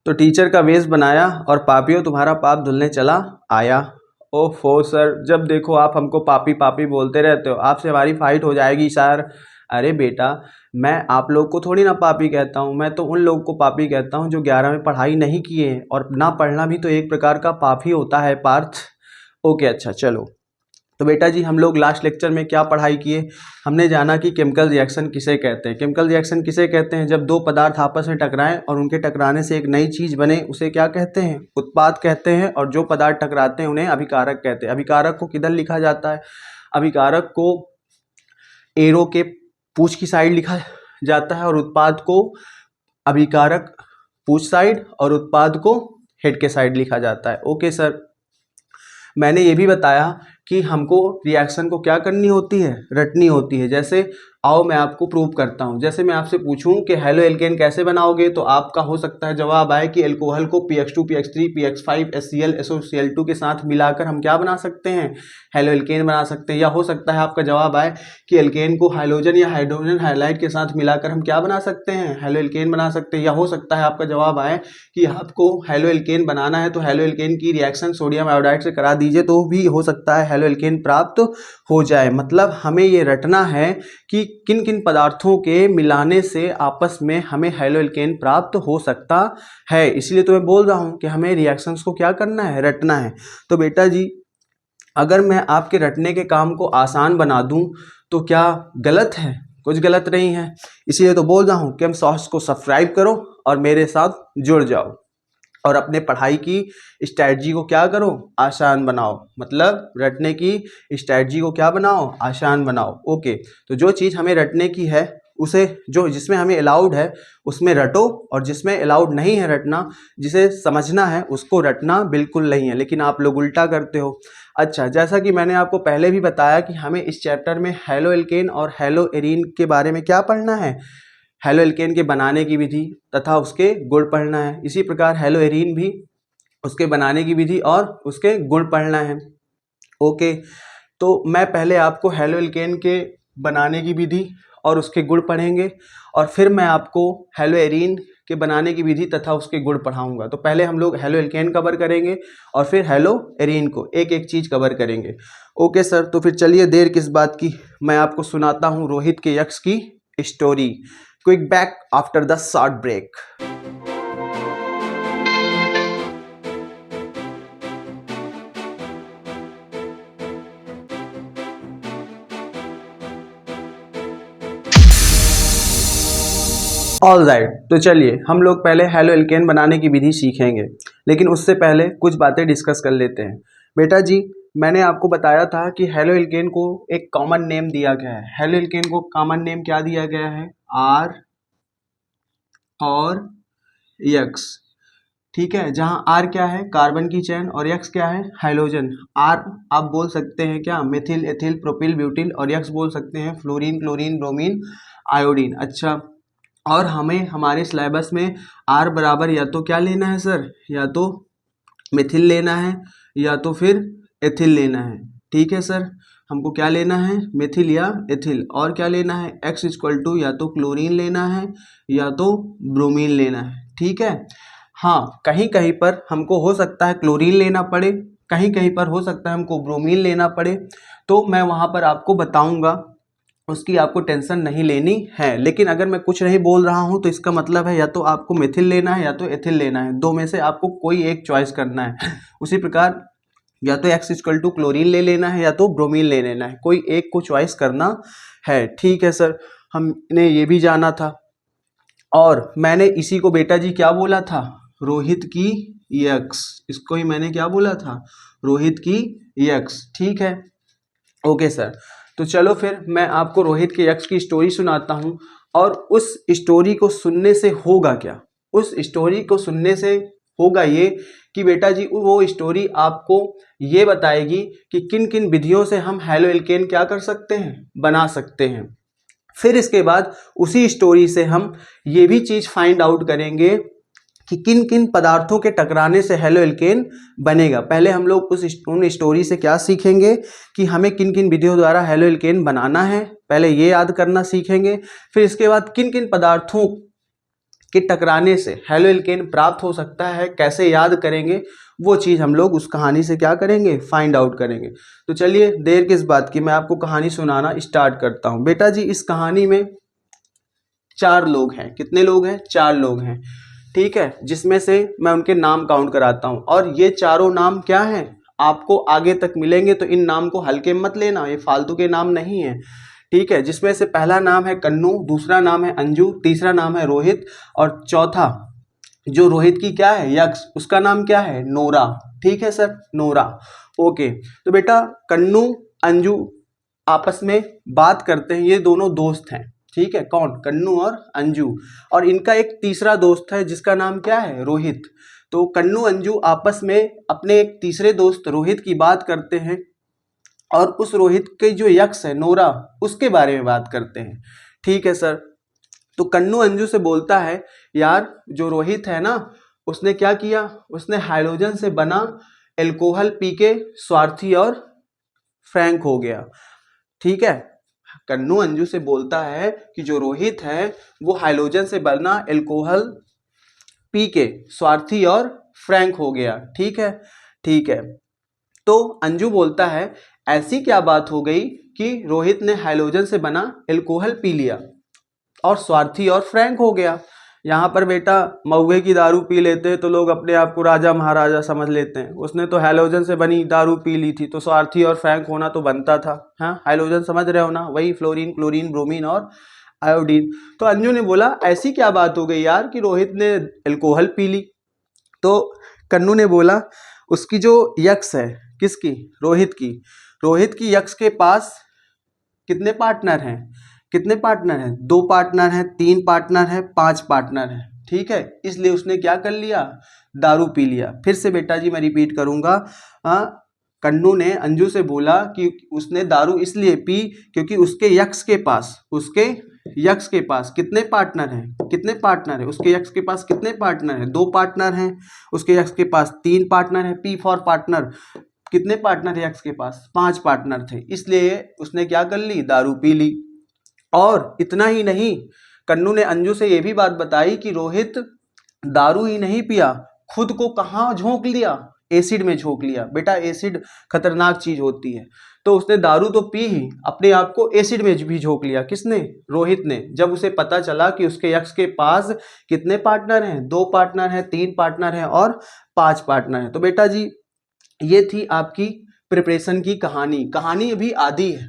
तो टीचर का वेश बनाया और पापियों तुम्हारा पाप धुलने चला आया। ओफो सर, जब देखो आप हमको पापी पापी बोलते रहते हो, आपसे हमारी फाइट हो जाएगी सर। अरे बेटा, मैं आप लोग को थोड़ी ना पापी कहता हूँ, मैं तो उन लोग को पापी कहता हूँ जो 11 में पढ़ाई नहीं किए हैं, और ना पढ़ना भी तो एक प्रकार का पाप ही होता है पार्थ। ओके अच्छा चलो। तो बेटा जी हम लोग लास्ट लेक्चर में क्या पढ़ाई किए, हमने जाना कि केमिकल रिएक्शन किसे कहते हैं। केमिकल रिएक्शन किसे कहते हैं, जब दो पदार्थ आपस में टकराएं और उनके टकराने से एक नई चीज़ बने, उसे क्या कहते हैं, उत्पाद कहते हैं। और जो पदार्थ टकराते हैं उन्हें अभिकारक कहते हैं। अभिकारक को किधर लिखा जाता है, अभिकारक को एरो के पूछ की साइड लिखा जाता है, और उत्पाद को अभिकारक पूछ साइड और उत्पाद को हेड के साइड लिखा जाता है। ओके सर, मैंने ये भी बताया कि हमको रिएक्शन को क्या करनी होती है, रटनी होती है। जैसे आओ मैं आपको प्रूव करता हूँ। जैसे मैं आपसे पूछूं कि हेलो एल्केन कैसे बनाओगे, तो आपका हो सकता है जवाब आए कि एल्कोहल को PX2 PX3 PX5 HCl SOCl2 के साथ मिलाकर हम क्या बना सकते हैं, हेलो एल्केन बना सकते हैं। या हो सकता है आपका जवाब आए कि एल्केन को हाइड्रोजन या हाइड्रोजन हाइलाइड के साथ मिलाकर हम क्या बना सकते हैं, हेलो एल्केन बना सकते हैं। या हो सकता है आपका जवाब आए कि आपको हेलो एल्केन बनाना है तो हेलो एल्केन की रिएक्शन सोडियम आयोडाइड से करा दीजिए, तो भी हो सकता है हेलो एल्केन प्राप्त हो जाए। मतलब हमें ये रटना है कि किन किन पदार्थों के मिलाने से आपस में हमें हेलो एल्केन प्राप्त हो सकता है। इसलिए तो मैं बोल रहा हूँ कि हमें रिएक्शंस को क्या करना है, रटना है। तो बेटा जी अगर मैं आपके रटने के काम को आसान बना दूं तो क्या गलत है, कुछ गलत नहीं है। इसीलिए तो बोल रहा हूँ कि हम सॉस को सब्सक्राइब करो और मेरे साथ जुड़ जाओ, और अपने पढ़ाई की स्ट्रैटेजी को क्या करो, आसान बनाओ। मतलब रटने की स्ट्रैटेजी को क्या बनाओ, आसान बनाओ। ओके, तो जो चीज़ हमें रटने की है उसे, जो जिसमें हमें अलाउड है उसमें रटो, और जिसमें अलाउड नहीं है रटना, जिसे समझना है उसको रटना बिल्कुल नहीं है। लेकिन आप लोग उल्टा करते हो। अच्छा, जैसा कि मैंने आपको पहले भी बताया कि हमें इस चैप्टर में हेलो एल्केन और हेलो एरीन के बारे में क्या पढ़ना है, हेलो एल्केन के बनाने की विधि तथा उसके गुण पढ़ना है। इसी प्रकार हेलो एरीन भी उसके बनाने की विधि और उसके गुण पढ़ना है। ओके, तो मैं पहले आपको हेलो एल्केन के बनाने की विधि और उसके गुण पढ़ेंगे, और फिर मैं आपको हेलो एरीन के बनाने की विधि तथा उसके गुण पढ़ाऊंगा। तो पहले हम लोग हेलो एल्केन कवर करेंगे और फिर हेलो एरीन को एक एक चीज़ कवर करेंगे। ओके सर, तो फिर चलिए देर किस बात की, मैं आपको सुनाता हूँ रोहित के यक्ष की story. Quick back after the short break. All right, तो चलिए हम लोग पहले हेलो एल्केन बनाने की विधि सीखेंगे, लेकिन उससे पहले कुछ बातें डिस्कस कर लेते हैं। बेटा जी मैंने आपको बताया था कि हेलो एल्केन को एक कॉमन नेम दिया गया है। हेलो एल्केन को कॉमन नेम क्या दिया गया है, आर और यक्स। ठीक है, जहाँ आर क्या है, कार्बन की चेन, और यक्स क्या है, हाइड्रोजन। आर आप बोल सकते हैं क्या, मेथिल एथिल प्रोपिल ब्यूटिल, और यक्स बोल सकते हैं फ्लोरीन क्लोरीन ब्रोमीन आयोडीन। अच्छा, और हमें हमारे सिलेबस में आर बराबर या तो क्या लेना है सर, या तो मेथिल लेना है या तो फिर एथिल लेना है। ठीक है सर, हमको क्या लेना है, मेथिल या एथिल। और क्या लेना है, एक्स इक्वल टू या तो क्लोरीन लेना है या तो ब्रोमीन लेना है। ठीक है, हाँ कहीं कहीं पर हमको हो सकता है क्लोरीन लेना पड़े, कहीं कहीं पर हो सकता है हमको ब्रोमीन लेना पड़े, तो मैं वहाँ पर आपको बताऊँगा, उसकी आपको टेंशन नहीं लेनी है। लेकिन अगर मैं कुछ नहीं बोल रहा हूँ तो इसका मतलब है या तो आपको मेथिल लेना है या तो एथिल लेना है, दो में से आपको कोई एक चॉइस करना है। उसी प्रकार या तो एक्स इक्वल टू क्लोरीन ले लेना है या तो ब्रोमीन ले लेना है, कोई एक को चॉइस करना है। ठीक है सर, हमने ये भी जाना था, और मैंने इसी को बेटा जी क्या बोला था, रोहित की यक्स, इसको ही मैंने क्या बोला था, रोहित की यक्स। ठीक है, ओके सर, तो चलो फिर मैं आपको रोहित के यक्ष की स्टोरी सुनाता हूँ। और उस स्टोरी को सुनने से होगा क्या, उस स्टोरी को सुनने से होगा ये कि बेटा जी वो स्टोरी आपको ये बताएगी कि किन किन विधियों से हम हेलो एल्केन क्या कर सकते हैं, बना सकते हैं। फिर इसके बाद उसी स्टोरी से हम ये भी चीज़ फाइंड आउट करेंगे कि किन किन पदार्थों के टकराने से हेलो एल्केन बनेगा। पहले हम लोग उन स्टोरी से क्या सीखेंगे कि हमें किन किन विधियों द्वारा हेलो एल्केन बनाना है, पहले ये याद करना सीखेंगे। फिर इसके बाद किन किन पदार्थों कि टकराने से हैलो एल्केन प्राप्त हो सकता है, कैसे याद करेंगे, वो चीज़ हम लोग उस कहानी से क्या करेंगे, फाइंड आउट करेंगे। तो चलिए देर किस बात की, मैं आपको कहानी सुनाना स्टार्ट करता हूँ। बेटा जी इस कहानी में 4 लोग हैं। कितने लोग हैं? 4 लोग हैं, ठीक है, जिसमें से मैं उनके नाम काउंट कराता हूँ। और ये चारों नाम क्या हैं, आपको आगे तक मिलेंगे, तो इन नाम को हल्के मत लेना, ये फालतू के नाम नहीं है, ठीक है। जिसमें से पहला नाम है कन्नू, दूसरा नाम है अंजू, तीसरा नाम है रोहित, और चौथा जो रोहित की क्या है, यक्ष, उसका नाम क्या है, नोरा। ठीक है सर, नोरा। ओके, तो बेटा कन्नू अंजू आपस में बात करते हैं, ये दोनों दोस्त हैं, ठीक है। कौन? कन्नू और अंजू। और इनका एक तीसरा दोस्त है जिसका नाम क्या है, रोहित। तो कन्नू अंजू आपस में अपने एक तीसरे दोस्त रोहित की बात करते हैं, और उस रोहित के जो यक्ष है नोरा, उसके बारे में बात करते हैं, ठीक है सर। तो कन्नू अंजू से बोलता है, यार जो रोहित है ना, उसने क्या किया, उसने हाइड्रोजन से बना एल्कोहल पी के स्वार्थी और फ्रैंक हो गया, ठीक है। कन्नू अंजू से बोलता है कि जो रोहित है वो हाइड्रोजन से बना एल्कोहल पी के स्वार्थी और फ्रैंक हो गया, ठीक है, ठीक है। तो अंजू बोलता है, ऐसी क्या बात हो गई कि रोहित ने हाइड्रोजन से बना एल्कोहल पी लिया और स्वार्थी और फ्रैंक हो गया। यहाँ पर बेटा महुए की दारू पी लेते हैं तो लोग अपने आप को राजा महाराजा समझ लेते हैं, उसने तो हैलोजन से बनी दारू पी ली थी, तो स्वार्थी और फ्रैंक होना तो बनता था। हाँ, हैलोजन समझ रहे हो ना, वही फ्लोरीन, क्लोरीन, ब्रोमीन और आयोडीन। तो अंजू ने बोला, ऐसी क्या बात हो गई यार कि रोहित ने एल्कोहल पी ली। तो कन्नू ने बोला, उसकी जो यक्ष है, किसकी, रोहित की यक्ष के पास कितने पार्टनर हैं, कितने पार्टनर हैं, 2 पार्टनर हैं, 3 पार्टनर हैं, 5 पार्टनर हैं, ठीक है। इसलिए उसने क्या कर लिया, दारू पी लिया। फिर से बेटा जी मैं रिपीट करूंगा, कन्नू ने अंजू से बोला कि उसने दारू इसलिए पी क्योंकि उसके यक्ष के पास कितने पार्टनर हैं, कितने पार्टनर हैं, उसके यक्ष के पास कितने पार्टनर हैं, 2 पार्टनर हैं, उसके यक्ष के पास 3 पार्टनर हैं, पी फॉर पार्टनर, कितने पार्टनर है यक्ष के पास, 5 पार्टनर थे, इसलिए उसने क्या कर ली, दारू पी ली। और इतना ही नहीं, कन्नू ने अंजू से यह भी बात बताई कि रोहित दारू ही नहीं पिया, खुद को कहाँ झोंक लिया, एसिड में झोंक लिया। बेटा एसिड खतरनाक चीज होती है, तो उसने दारू तो पी ही, अपने आप को एसिड में भी झोंक लिया। किसने, रोहित ने। जब उसे पता चला कि उसके यक्ष के पास कितने पार्टनर हैं, 2 पार्टनर हैं, 3 पार्टनर हैं और 5 पार्टनर हैं। तो बेटा जी ये थी आपकी प्रिपरेशन की कहानी। कहानी अभी आधी है,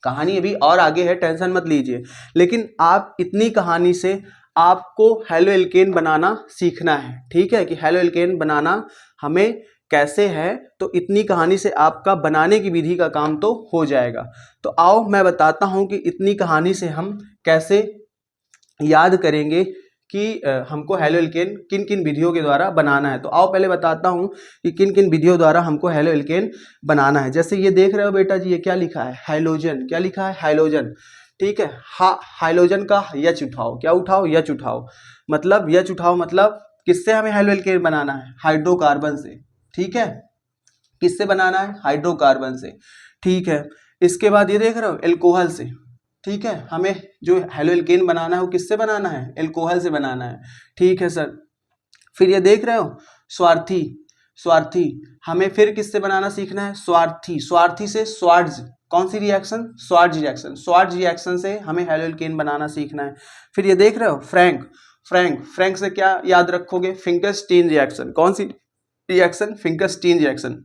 कहानी अभी और आगे है, टेंशन मत लीजिए। लेकिन आप इतनी कहानी से आपको हैलो एल्केन बनाना सीखना है, ठीक है, कि हैलो एल्केन बनाना हमें कैसे है। तो इतनी कहानी से आपका बनाने की विधि का काम तो हो जाएगा। तो आओ मैं बताता हूं कि इतनी कहानी से हम कैसे याद करेंगे कि हमको हैलो एल्केन किन किन विधियों के द्वारा बनाना है। तो आओ पहले बताता हूं कि किन किन विधियों द्वारा हमको हैलो एल्केन बनाना है। जैसे ये देख रहे हो बेटा जी, ये क्या लिखा है, हाइलोजन। क्या लिखा है, हाइलोजन, ठीक है। हाइलोजन का यच उठाओ, क्या उठाओ, यच उठाओ, मतलब यच उठाओ, मतलब किससे हमें हैलो एल्केन बनाना है, हाइड्रोकार्बन से, ठीक है। किससे बनाना है, हाइड्रोकार्बन से, ठीक है। इसके बाद ये देख रहे हो, एल्कोहल से, ठीक है। हमें जो हैलो एल्केन बनाना है वो किससे बनाना है, एल्कोहल से बनाना है, ठीक है सर। फिर ये देख रहे हो, स्वार्थी, हमें फिर किससे बनाना सीखना है, स्वार्थी से स्वार्ज, कौन सी रिएक्शन, स्वार्ज रिएक्शन से हमें हैलो एल्केन बनाना सीखना है। फिर ये देख रहे हो, फ्रैंक से क्या याद रखोगे, फिंकरस्टीन रिएक्शन। कौन सी रिएक्शन, फिंकरस्टीन रिएक्शन।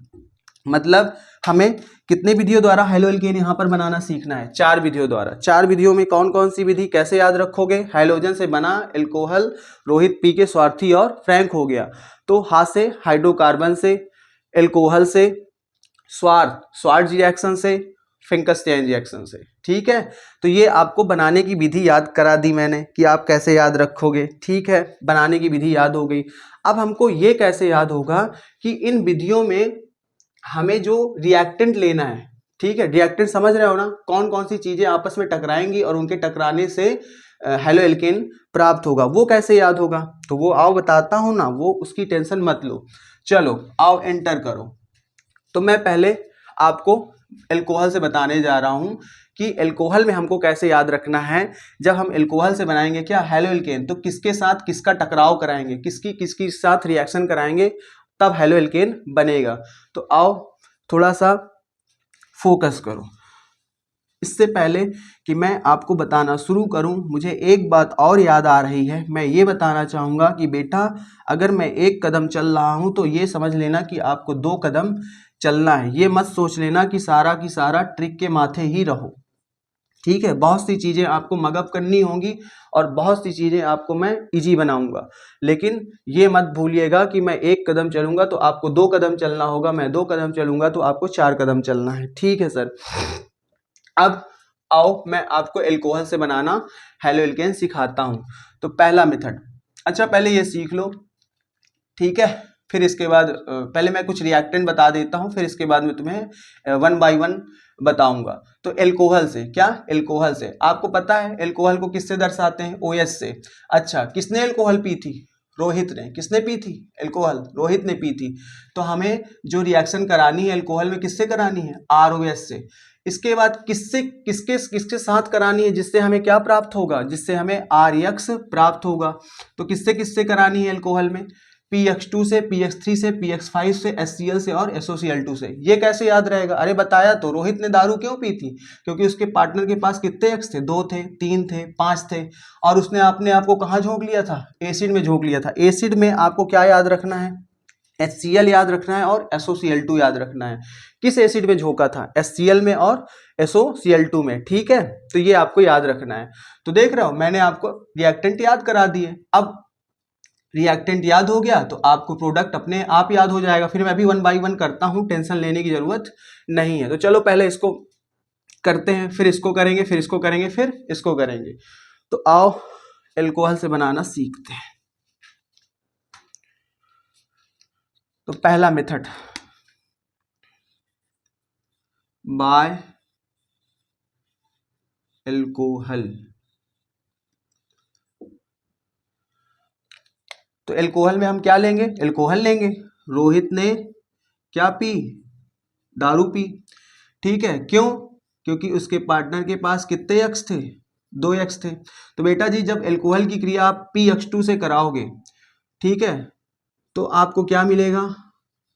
मतलब हमें कितने विधियों द्वारा हैलो एल्केन यहाँ पर बनाना सीखना है, 4 विधियों द्वारा। 4 विधियों में कौन कौन सी विधि, कैसे याद रखोगे, हाइड्रोजन से बना एल्कोहल, रोहित पी के स्वार्थी और फ्रैंक हो गया, तो हाथ से हाइड्रोकार्बन से, एल्कोहल से, स्वार्ज रिएक्शन से, फिंकरस्टीन रिएक्शन से, ठीक है। तो ये आपको बनाने की विधि याद करा दी मैंने कि आप कैसे याद रखोगे, ठीक है। बनाने की विधि याद हो गई। अब हमको ये कैसे याद होगा कि इन विधियों में हमें जो रिएक्टेंट लेना है, ठीक है, रिएक्टेंट समझ रहे हो ना, कौन कौन सी चीजें आपस में टकराएंगी और उनके टकराने से हैलो एल्केन प्राप्त होगा, वो कैसे याद होगा। तो वो आओ बताता हूं ना, वो उसकी टेंशन मत लो। चलो आओ एंटर करो। तो मैं पहले आपको एल्कोहल से बताने जा रहा हूं कि एल्कोहल में हमको कैसे याद रखना है। जब हम एल्कोहल से बनाएंगे क्या हैलो एल्केन, तो किसके साथ किसका टकराव कराएंगे, किसकी किसकी साथ रिएक्शन कराएंगे, तब हैलो एल्केन बनेगा। तो आओ थोड़ा सा फोकस करो। इससे पहले कि मैं आपको बताना शुरू करूं, मुझे एक बात और याद आ रही है। मैं ये बताना चाहूँगा कि बेटा अगर मैं एक कदम चल रहा हूं तो ये समझ लेना कि आपको 2 कदम चलना है। ये मत सोच लेना कि सारा की सारा ट्रिक के माथे ही रहो, ठीक है। बहुत सी चीज़ें आपको मगअप करनी होंगी और बहुत सी चीज़ें आपको मैं इजी बनाऊंगा, लेकिन ये मत भूलिएगा कि मैं 1 कदम चलूंगा तो आपको 2 कदम चलना होगा, मैं 2 कदम चलूंगा तो आपको 4 कदम चलना है, ठीक है सर। अब आओ मैं आपको एल्कोहल से बनाना हैलो एल्केन सिखाता हूं। तो पहला मेथड, अच्छा पहले ये सीख लो, ठीक है। फिर इसके बाद पहले मैं कुछ रिएक्टेंट बता देता हूं, फिर इसके बाद मैं तुम्हें 1 बाय 1 बताऊंगा। तो एल्कोहल से क्या, एल्कोहल से आपको पता है एल्कोहल को किससे दर्शाते हैं, OH से। अच्छा किसने एल्कोहल पी थी, रोहित ने। किसने पी थी एल्कोहल, रोहित ने पी थी। तो हमें जो रिएक्शन करानी है एल्कोहल में किससे करानी है, ROH से। इसके बाद किससे किसके किसके साथ करानी है, जिससे हमें क्या प्राप्त होगा, जिससे हमें RX प्राप्त होगा। तो किससे किससे करानी है एल्कोहल में, PX2 से, PX3 से, PX5 से, HCl से और SOCl2 से। ये कैसे याद रहेगा, अरे बताया तो, रोहित ने दारू क्यों पी थी, क्योंकि उसके पार्टनर के पास कितने एक्स थे, 2 थे, 3 थे, 5 थे, और उसने अपने आप को कहाँ झोंक लिया था, एसिड में झोंक लिया था। एसिड में आपको क्या याद रखना है, HCl याद रखना है और SOCl2 याद रखना है। किस एसिड में झोंका था, HCl में और SOCl2 में, ठीक है। तो ये आपको याद रखना है। तो देख रहे हो मैंने आपको रिएक्टेंट याद करा दिए। अब रिएक्टेंट याद हो गया तो आपको प्रोडक्ट अपने आप याद हो जाएगा। फिर मैं भी 1 बाय 1 करता हूं, टेंशन लेने की जरूरत नहीं है। तो चलो पहले इसको करते हैं, फिर इसको करेंगे, फिर इसको करेंगे, फिर इसको करेंगे। तो आओ एल्कोहल से बनाना सीखते हैं। तो पहला मेथड बाय एल्कोहल। तो एल्कोहल में हम क्या लेंगे, एल्कोहल लेंगे। रोहित ने क्या पी, दारू पी, ठीक है। क्यों, क्योंकि उसके पार्टनर के पास कितने एक्स थे, 2 एक्स थे। तो बेटा जी जब एल्कोहल की क्रिया आप PX2 से कराओगे, ठीक है, तो आपको क्या मिलेगा,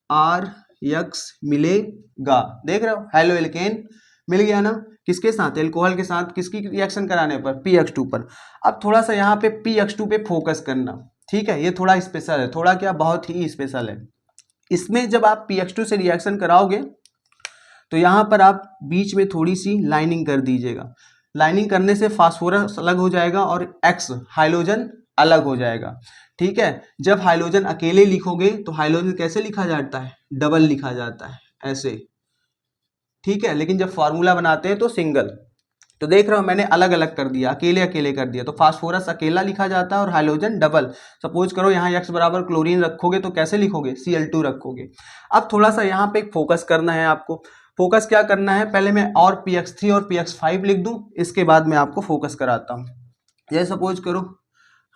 RX मिलेगा। देख रहे हो हैलो एल्केन मिल गया ना, किसके साथ, एल्कोहल के साथ। किसकी रिएक्शन कराने पर, PX2 पर। अब थोड़ा सा यहाँ पे PX2 पे फोकस करना, ठीक है। ये थोड़ा स्पेशल है, थोड़ा क्या, बहुत ही स्पेशल है। इसमें जब आप PX2 से रिएक्शन कराओगे तो यहाँ पर आप बीच में थोड़ी सी लाइनिंग कर दीजिएगा। लाइनिंग करने से फास्फोरस अलग हो जाएगा और एक्स हाइड्रोजन अलग हो जाएगा, ठीक है। जब हाइड्रोजन अकेले लिखोगे तो हाइड्रोजन कैसे लिखा जाता है, डबल लिखा जाता है ऐसे, ठीक है। लेकिन जब फॉर्मूला बनाते हैं तो सिंगल। तो देख रहे हो मैंने अलग अलग कर दिया, अकेले अकेले कर दिया। तो फास्फोरस अकेला लिखा जाता है और हाइड्रोजन डबल। सपोज करो यहाँ x बराबर क्लोरीन रखोगे तो कैसे लिखोगे, Cl2 रखोगे। अब थोड़ा सा यहाँ पे फोकस करना है आपको। फोकस क्या करना है, पहले मैं और PX3 और PX5 लिख दूं, इसके बाद मैं आपको फोकस कराता हूँ। जैसे सपोज करो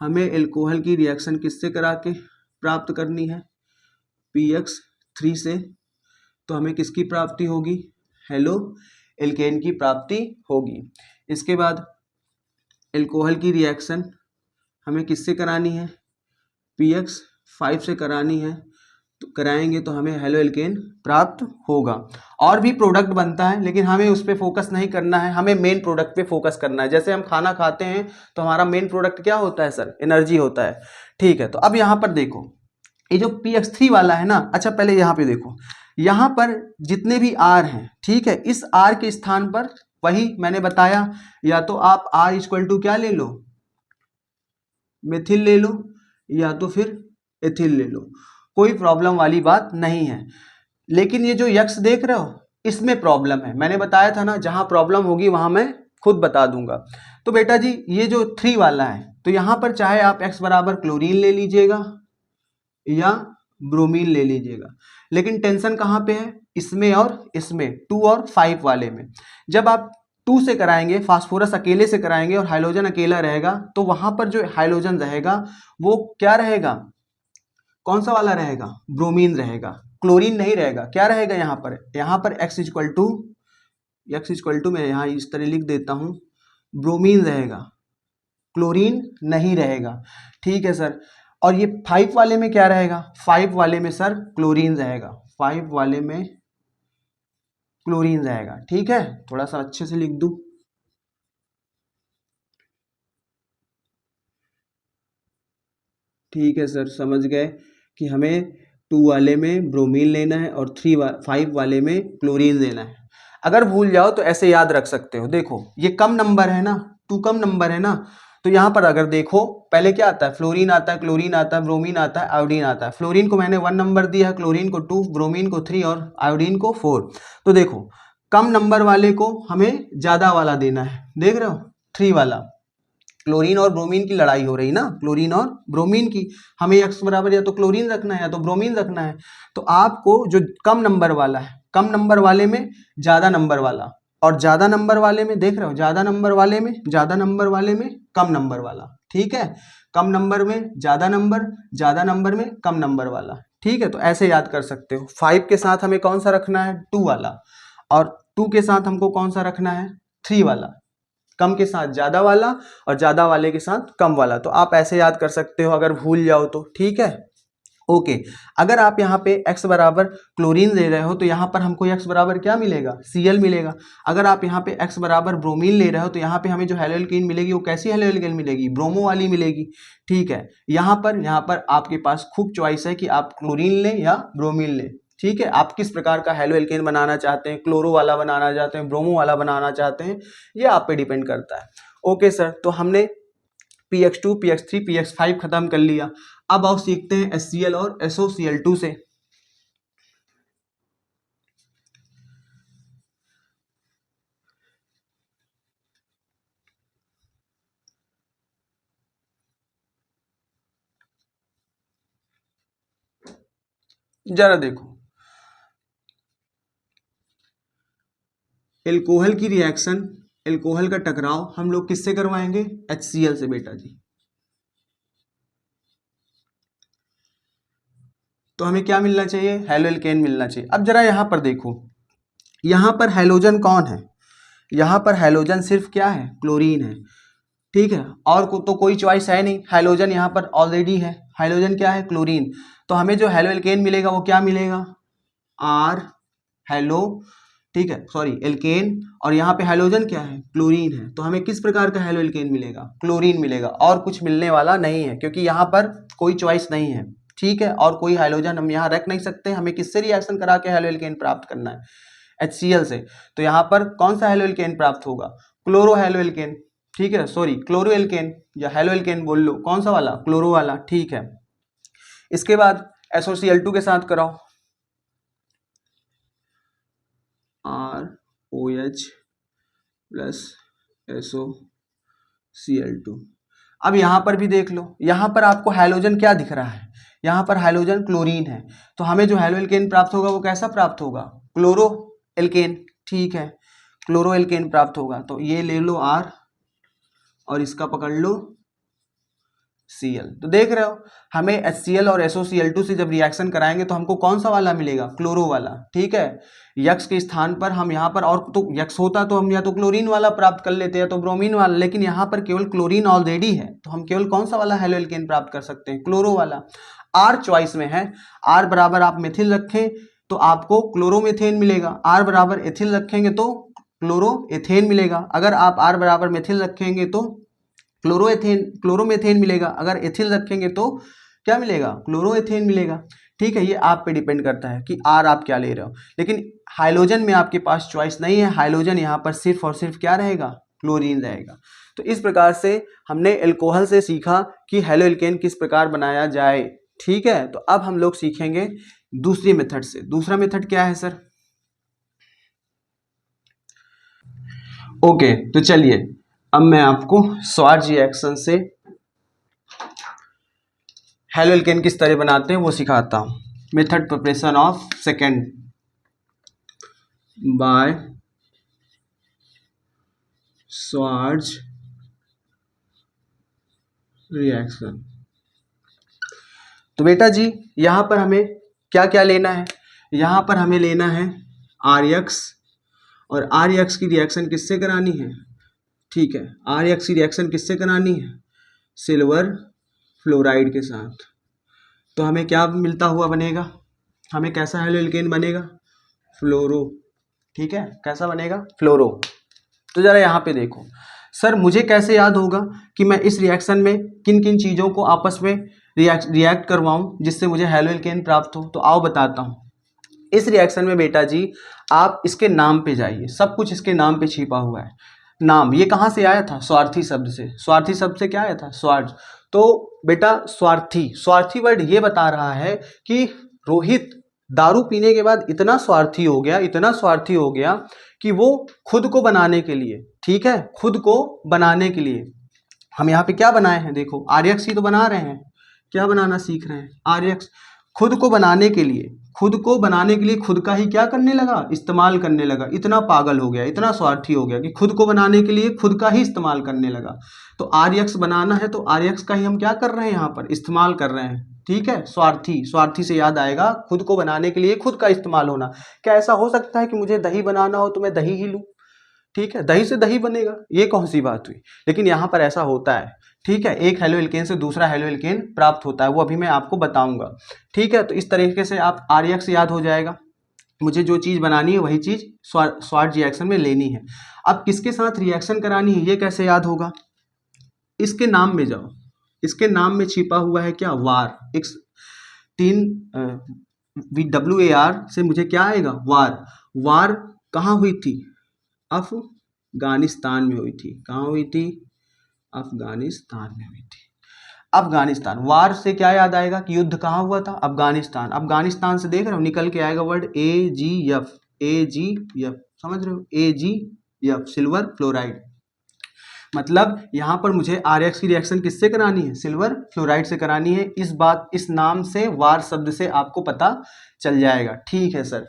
हमें एल्कोहल की रिएक्शन किससे करा के प्राप्त करनी है, PX3 से। तो हमें किसकी प्राप्ति होगी, हेलो एल्केन की प्राप्ति होगी। इसके बाद एल्कोहल की रिएक्शन हमें किससे करानी है, PX5 से करानी है। तो कराएंगे तो हमें हेलो एल्केन प्राप्त होगा। और भी प्रोडक्ट बनता है लेकिन हमें उस पर फोकस नहीं करना है, हमें मेन प्रोडक्ट पे फोकस करना है। जैसे हम खाना खाते हैं तो हमारा मेन प्रोडक्ट क्या होता है सर, एनर्जी होता है, ठीक है। तो अब यहाँ पर देखो ये जो PX3 वाला है ना, अच्छा पहले यहाँ पे देखो, यहाँ पर जितने भी R हैं, ठीक है, इस R के स्थान पर वही मैंने बताया, या तो आप R इक्वल टू क्या ले लो, मेथिल ले लो, या तो फिर एथिल ले लो, कोई प्रॉब्लम वाली बात नहीं है। लेकिन ये जो यक्स देख रहे हो इसमें प्रॉब्लम है, मैंने बताया था ना, जहां प्रॉब्लम होगी वहां मैं खुद बता दूंगा। तो बेटा जी ये जो 3 वाला है, तो यहां पर चाहे आप x बराबर क्लोरीन ले लीजिएगा या ब्रोमीन ले लीजिएगा, लेकिन टेंशन कहाँ पे है, इसमें और इसमें, 2 और 5 वाले में। जब आप 2 से कराएंगे, फास्फोरस अकेले से कराएंगे और हाइड्रोजन अकेला रहेगा, तो वहां पर जो हाइड्रोजन रहेगा वो क्या रहेगा, कौन सा वाला रहेगा, ब्रोमीन रहेगा, क्लोरीन नहीं रहेगा। क्या रहेगा यहाँ पर, x equal to x equal to, मैं यहाँ इस तरह लिख देता हूँ, ब्रोमीन रहेगा, क्लोरीन नहीं रहेगा। ठीक है सर। और ये 5 वाले में क्या रहेगा? 5 वाले में सर क्लोरीन रहेगा, 5 वाले में क्लोरीन रहेगा। ठीक है, थोड़ा सा अच्छे से लिख दूं। ठीक है सर, समझ गए कि हमें 2 वाले में ब्रोमीन लेना है और 5 वाले में क्लोरीन लेना है। अगर भूल जाओ तो ऐसे याद रख सकते हो। देखो ये कम नंबर है ना, 2 कम नंबर है ना, तो यहाँ पर अगर देखो पहले क्या आता है, फ्लोरीन आता है, क्लोरीन आता है, ब्रोमीन आता है, आयोडीन आता है। फ्लोरीन को मैंने 1 नंबर दिया है, क्लोरीन को 2, ब्रोमीन को 3 और आयोडीन को 4। तो देखो कम नंबर वाले को हमें ज़्यादा वाला देना है, देख रहे हो, 3 वाला। क्लोरीन और ब्रोमीन की लड़ाई हो रही ना, क्लोरीन और ब्रोमीन की, हमें x बराबर या तो क्लोरीन रखना है या तो ब्रोमीन रखना है। तो आपको जो कम नंबर वाला है, कम नंबर वाले में ज़्यादा नंबर वाला, और ज़्यादा नंबर वाले में, देख रहे हो, ज़्यादा नंबर वाले में, ज़्यादा नंबर वाले में कम नंबर वाला। ठीक है, कम नंबर में ज़्यादा नंबर, ज़्यादा नंबर में कम नंबर वाला। ठीक है, तो ऐसे याद कर सकते हो। 5 के साथ हमें कौन सा रखना है? 2 वाला। और 2 के साथ हमको कौन सा रखना है? 3 वाला। कम के साथ ज़्यादा वाला और ज़्यादा वाले के साथ कम वाला। तो आप ऐसे याद कर सकते हो अगर भूल जाओ तो। ठीक है, ओके। अगर आप यहाँ पे x बराबर क्लोरीन ले रहे हो तो यहाँ पर हमको x बराबर क्या मिलेगा? Cl मिलेगा। अगर आप यहाँ पे x बराबर ब्रोमीन ले रहे हो तो यहाँ पे हमें जो हेलोएल्केन मिलेगी वो कैसी हेलोएल्केन मिलेगी? ब्रोमो वाली मिलेगी। ठीक है, यहाँ पर आपके पास खूब चॉइस है कि आप क्लोरीन लें या ब्रोमीन लें। ठीक है, आप किस प्रकार का हेलोएल्केन बनाना चाहते हैं, क्लोरो वाला बनाना चाहते हैं, ब्रोमो वाला बनाना चाहते हैं, ये आप पे डिपेंड करता है। ओके सर, तो हमने px2, px3, px5 खत्म कर लिया। अब आओ सीखते हैं HCl और SOCl2 से। जरा देखो, एल्कोहल की रिएक्शन, एल्कोहल का टकराव हम लोग किससे करवाएंगे? HCl से बेटा जी। तो हमें क्या मिलना चाहिए? हेलोएल्केन मिलना चाहिए। अब जरा यहाँ पर देखो, यहाँ पर हेलोजन कौन है? यहाँ पर हेलोजन सिर्फ क्या है? क्लोरीन है। ठीक है, और तो कोई चॉइस है नहीं, हेलोजन यहाँ पर ऑलरेडी है। हेलोजन क्या है? क्लोरीन। तो हमें जो हेलोएल्केन मिलेगा वो क्या मिलेगा? आर हेलो, ठीक है, सॉरी, एल्केन। और यहाँ पे हेलोजन क्या है? क्लोरीन है। तो हमें किस प्रकार का हेलो एल्केन मिलेगा? क्लोरीन मिलेगा, और कुछ मिलने वाला नहीं है, क्योंकि यहाँ पर कोई चॉइस नहीं है। ठीक है, और कोई हेलोजन हम यहाँ रख नहीं सकते। हमें किससे रिएक्शन करा के हेलो एल्केन प्राप्त करना है? HCl से। तो यहाँ पर कौन सा हेलो एल्केन प्राप्त होगा? Chloro halo alkane. ठीक है, सॉरी, क्लोरो एल्केन या हेलो एल्केन बोल लो, कौन सा वाला? क्लोरो वाला। ठीक है, इसके बाद SOCl2 के साथ कराओ, ROH प्लस SOCl2। अब यहाँ पर भी देख लो, यहाँ पर आपको हाइड्रोजन क्या दिख रहा है? यहाँ पर हाइड्रोजन क्लोरीन है। तो हमें जो हेलो एल्केन प्राप्त होगा वो कैसा प्राप्त होगा? Chloroalkane. ठीक है, क्लोरो एल्केन प्राप्त होगा। तो ये ले लो R और इसका पकड़ लो Cl। तो देख रहे हो, हमें HCl और SOCl2 से जब रिएक्शन कराएंगे तो हमको कौन सा वाला मिलेगा? क्लोरो वाला। ठीक है, यक्स के स्थान पर हम यहाँ पर, और तो यक्स होता तो हम या तो क्लोरीन वाला प्राप्त कर लेते हैं तो ब्रोमीन वाला, लेकिन यहाँ पर केवल क्लोरीन ऑलरेडी है, तो हम केवल कौन सा वाला हेलो एल्केन प्राप्त कर सकते हैं? क्लोरो वाला। R चॉइस में है। R बराबर आप मिथिल रखें तो आपको क्लोरोमेथेन मिलेगा, R बराबर एथिल रखेंगे तो क्लोरो एथेन मिलेगा। अगर आप R बराबर मिथिल रखेंगे तो क्लोरोमेथेन मिलेगा। अगर एथिल रखेंगे तो क्या मिलेगा? क्लोरोएथेन मिलेगा। ठीक है, ये आप पे डिपेंड करता है कि आर आप क्या ले रहे हो। लेकिन हाइड्रोजन में आपके पास चॉइस नहीं है, हाइड्रोजन यहाँ पर सिर्फ और सिर्फ क्या रहेगा? क्लोरीन रहेगा। तो इस प्रकार से हमने एल्कोहल से सीखा कि हेलो एल्केन किस प्रकार बनाया जाए। ठीक है, तो अब हम लोग सीखेंगे दूसरी मेथड से। दूसरा मेथड क्या है सर? ओके, तो चलिए अब मैं आपको स्वार्ज रिएक्शन से हेलो एल्केन किस तरह बनाते हैं वो सिखाता हूँ। Method preparation of second by स्वार्ज reaction. तो बेटा जी यहाँ पर हमें क्या क्या लेना है? यहाँ पर हमें लेना है RX और आर एक्स की रिएक्शन किससे करानी है, ठीक है, आर एक्स की रिएक्शन किससे करानी है, सिल्वर फ्लोराइड के साथ। तो हमें क्या मिलता हुआ बनेगा, हमें कैसा हेलोएल्केन बनेगा, फ्लोरो, ठीक है, कैसा बनेगा, फ्लोरो। तो जरा यहाँ पे देखो सर, मुझे कैसे याद होगा कि मैं इस रिएक्शन में किन किन चीज़ों को आपस में रिएक्ट करवाऊं जिससे मुझे हेलोएल्केन प्राप्त हो। तो आओ बताता हूँ। इस रिएक्शन में बेटा जी आप इसके नाम पे जाइए, सब कुछ इसके नाम पे छिपा हुआ है। नाम ये कहाँ से आया था, स्वार्थी शब्द से। स्वार्थी शब्द से क्या आया था, स्वार्थ। तो बेटा स्वार्थी, स्वार्थी वर्ड ये बता रहा है कि रोहित दारू पीने के बाद इतना स्वार्थी हो गया, इतना स्वार्थी हो गया कि वो खुद को बनाने के लिए, ठीक है, खुद को बनाने के लिए हम यहाँ पे क्या बनाए हैं, देखो आर्यक्स ही तो बना रहे हैं, क्या बनाना सीख रहे हैं, आर्यक्स। खुद को बनाने के लिए, खुद को बनाने के लिए खुद का ही क्या करने लगा, इस्तेमाल करने लगा। इतना पागल हो गया, इतना स्वार्थी हो गया कि खुद को बनाने के लिए खुद का ही इस्तेमाल करने लगा। तो आर्यक्स बनाना है तो आर्यक्स का ही हम क्या कर रहे हैं, यहाँ पर इस्तेमाल कर रहे हैं, ठीक है। स्वार्थी, स्वार्थी से याद आएगा खुद को बनाने के लिए खुद का इस्तेमाल होना। क्या ऐसा हो सकता है कि मुझे दही बनाना हो तो मैं दही ही लूँ, ठीक है, दही से दही बनेगा, ये कौन सी बात हुई। लेकिन यहाँ पर ऐसा होता है, ठीक है, एक हेलोएल्केन से दूसरा हेलोएल्केन प्राप्त होता है, वो अभी मैं आपको बताऊंगा, ठीक है। तो इस तरीके से आप आर्यक्स याद हो जाएगा, मुझे जो चीज़ बनानी है वही चीज़ स्वार्थ रिएक्शन में लेनी है। अब किसके साथ रिएक्शन करानी है ये कैसे याद होगा, इसके नाम में जाओ, इसके नाम में छिपा हुआ है क्या, वार। एक 3 WAR से मुझे क्या आएगा, वार। वार कहाँ हुई थी, अफगानिस्तान में हुई थी। कहाँ हुई थी, अफगानिस्तान में हुई थी। अफगानिस्तान, वार से क्या याद आएगा कि युद्ध कहाँ हुआ था, अफगानिस्तान। अफगानिस्तान से देख रहे हो निकल के आएगा वर्ड AgF, AgF, समझ रहे हो, AgF, सिल्वर फ्लोराइड। मतलब यहाँ पर मुझे आरएक्स की रिएक्शन किससे करानी है, सिल्वर फ्लोराइड से करानी है। इस बात, इस नाम से, वार शब्द से आपको पता चल जाएगा, ठीक है सर।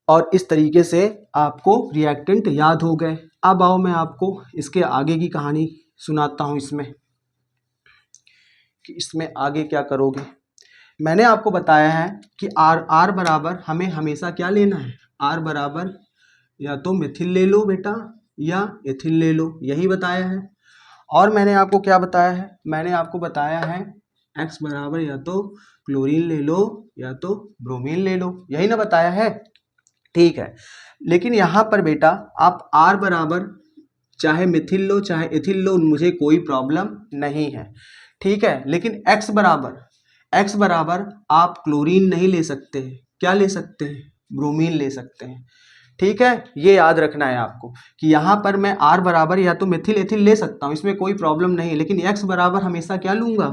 और इस तरीके से आपको रिएक्टेंट याद हो गए। अब आओ मैं आपको इसके आगे की कहानी सुनाता हूँ इसमें, कि इसमें आगे क्या करोगे। मैंने आपको बताया है कि आर बराबर हमें हमेशा क्या लेना है, आर बराबर या तो मिथिल ले लो बेटा या एथिल ले लो, यही बताया है। और मैंने आपको क्या बताया है, मैंने आपको बताया है एक्स बराबर या तो क्लोरीन ले लो या तो ब्रोमीन ले लो, यही ना बताया है, ठीक है। लेकिन यहाँ पर बेटा आप आर बराबर चाहे मिथिल लो चाहे एथिल लो, मुझे कोई प्रॉब्लम नहीं है, ठीक है। लेकिन एक्स बराबर आप क्लोरीन नहीं ले सकते, क्या ले सकते हैं, ब्रोमीन ले सकते हैं, ठीक है। ये याद रखना है आपको कि यहाँ पर मैं आर बराबर या तो मिथिल एथिल ले सकता हूँ, इसमें कोई प्रॉब्लम नहीं, लेकिन एक्स बराबर हमेशा क्या लूंगा,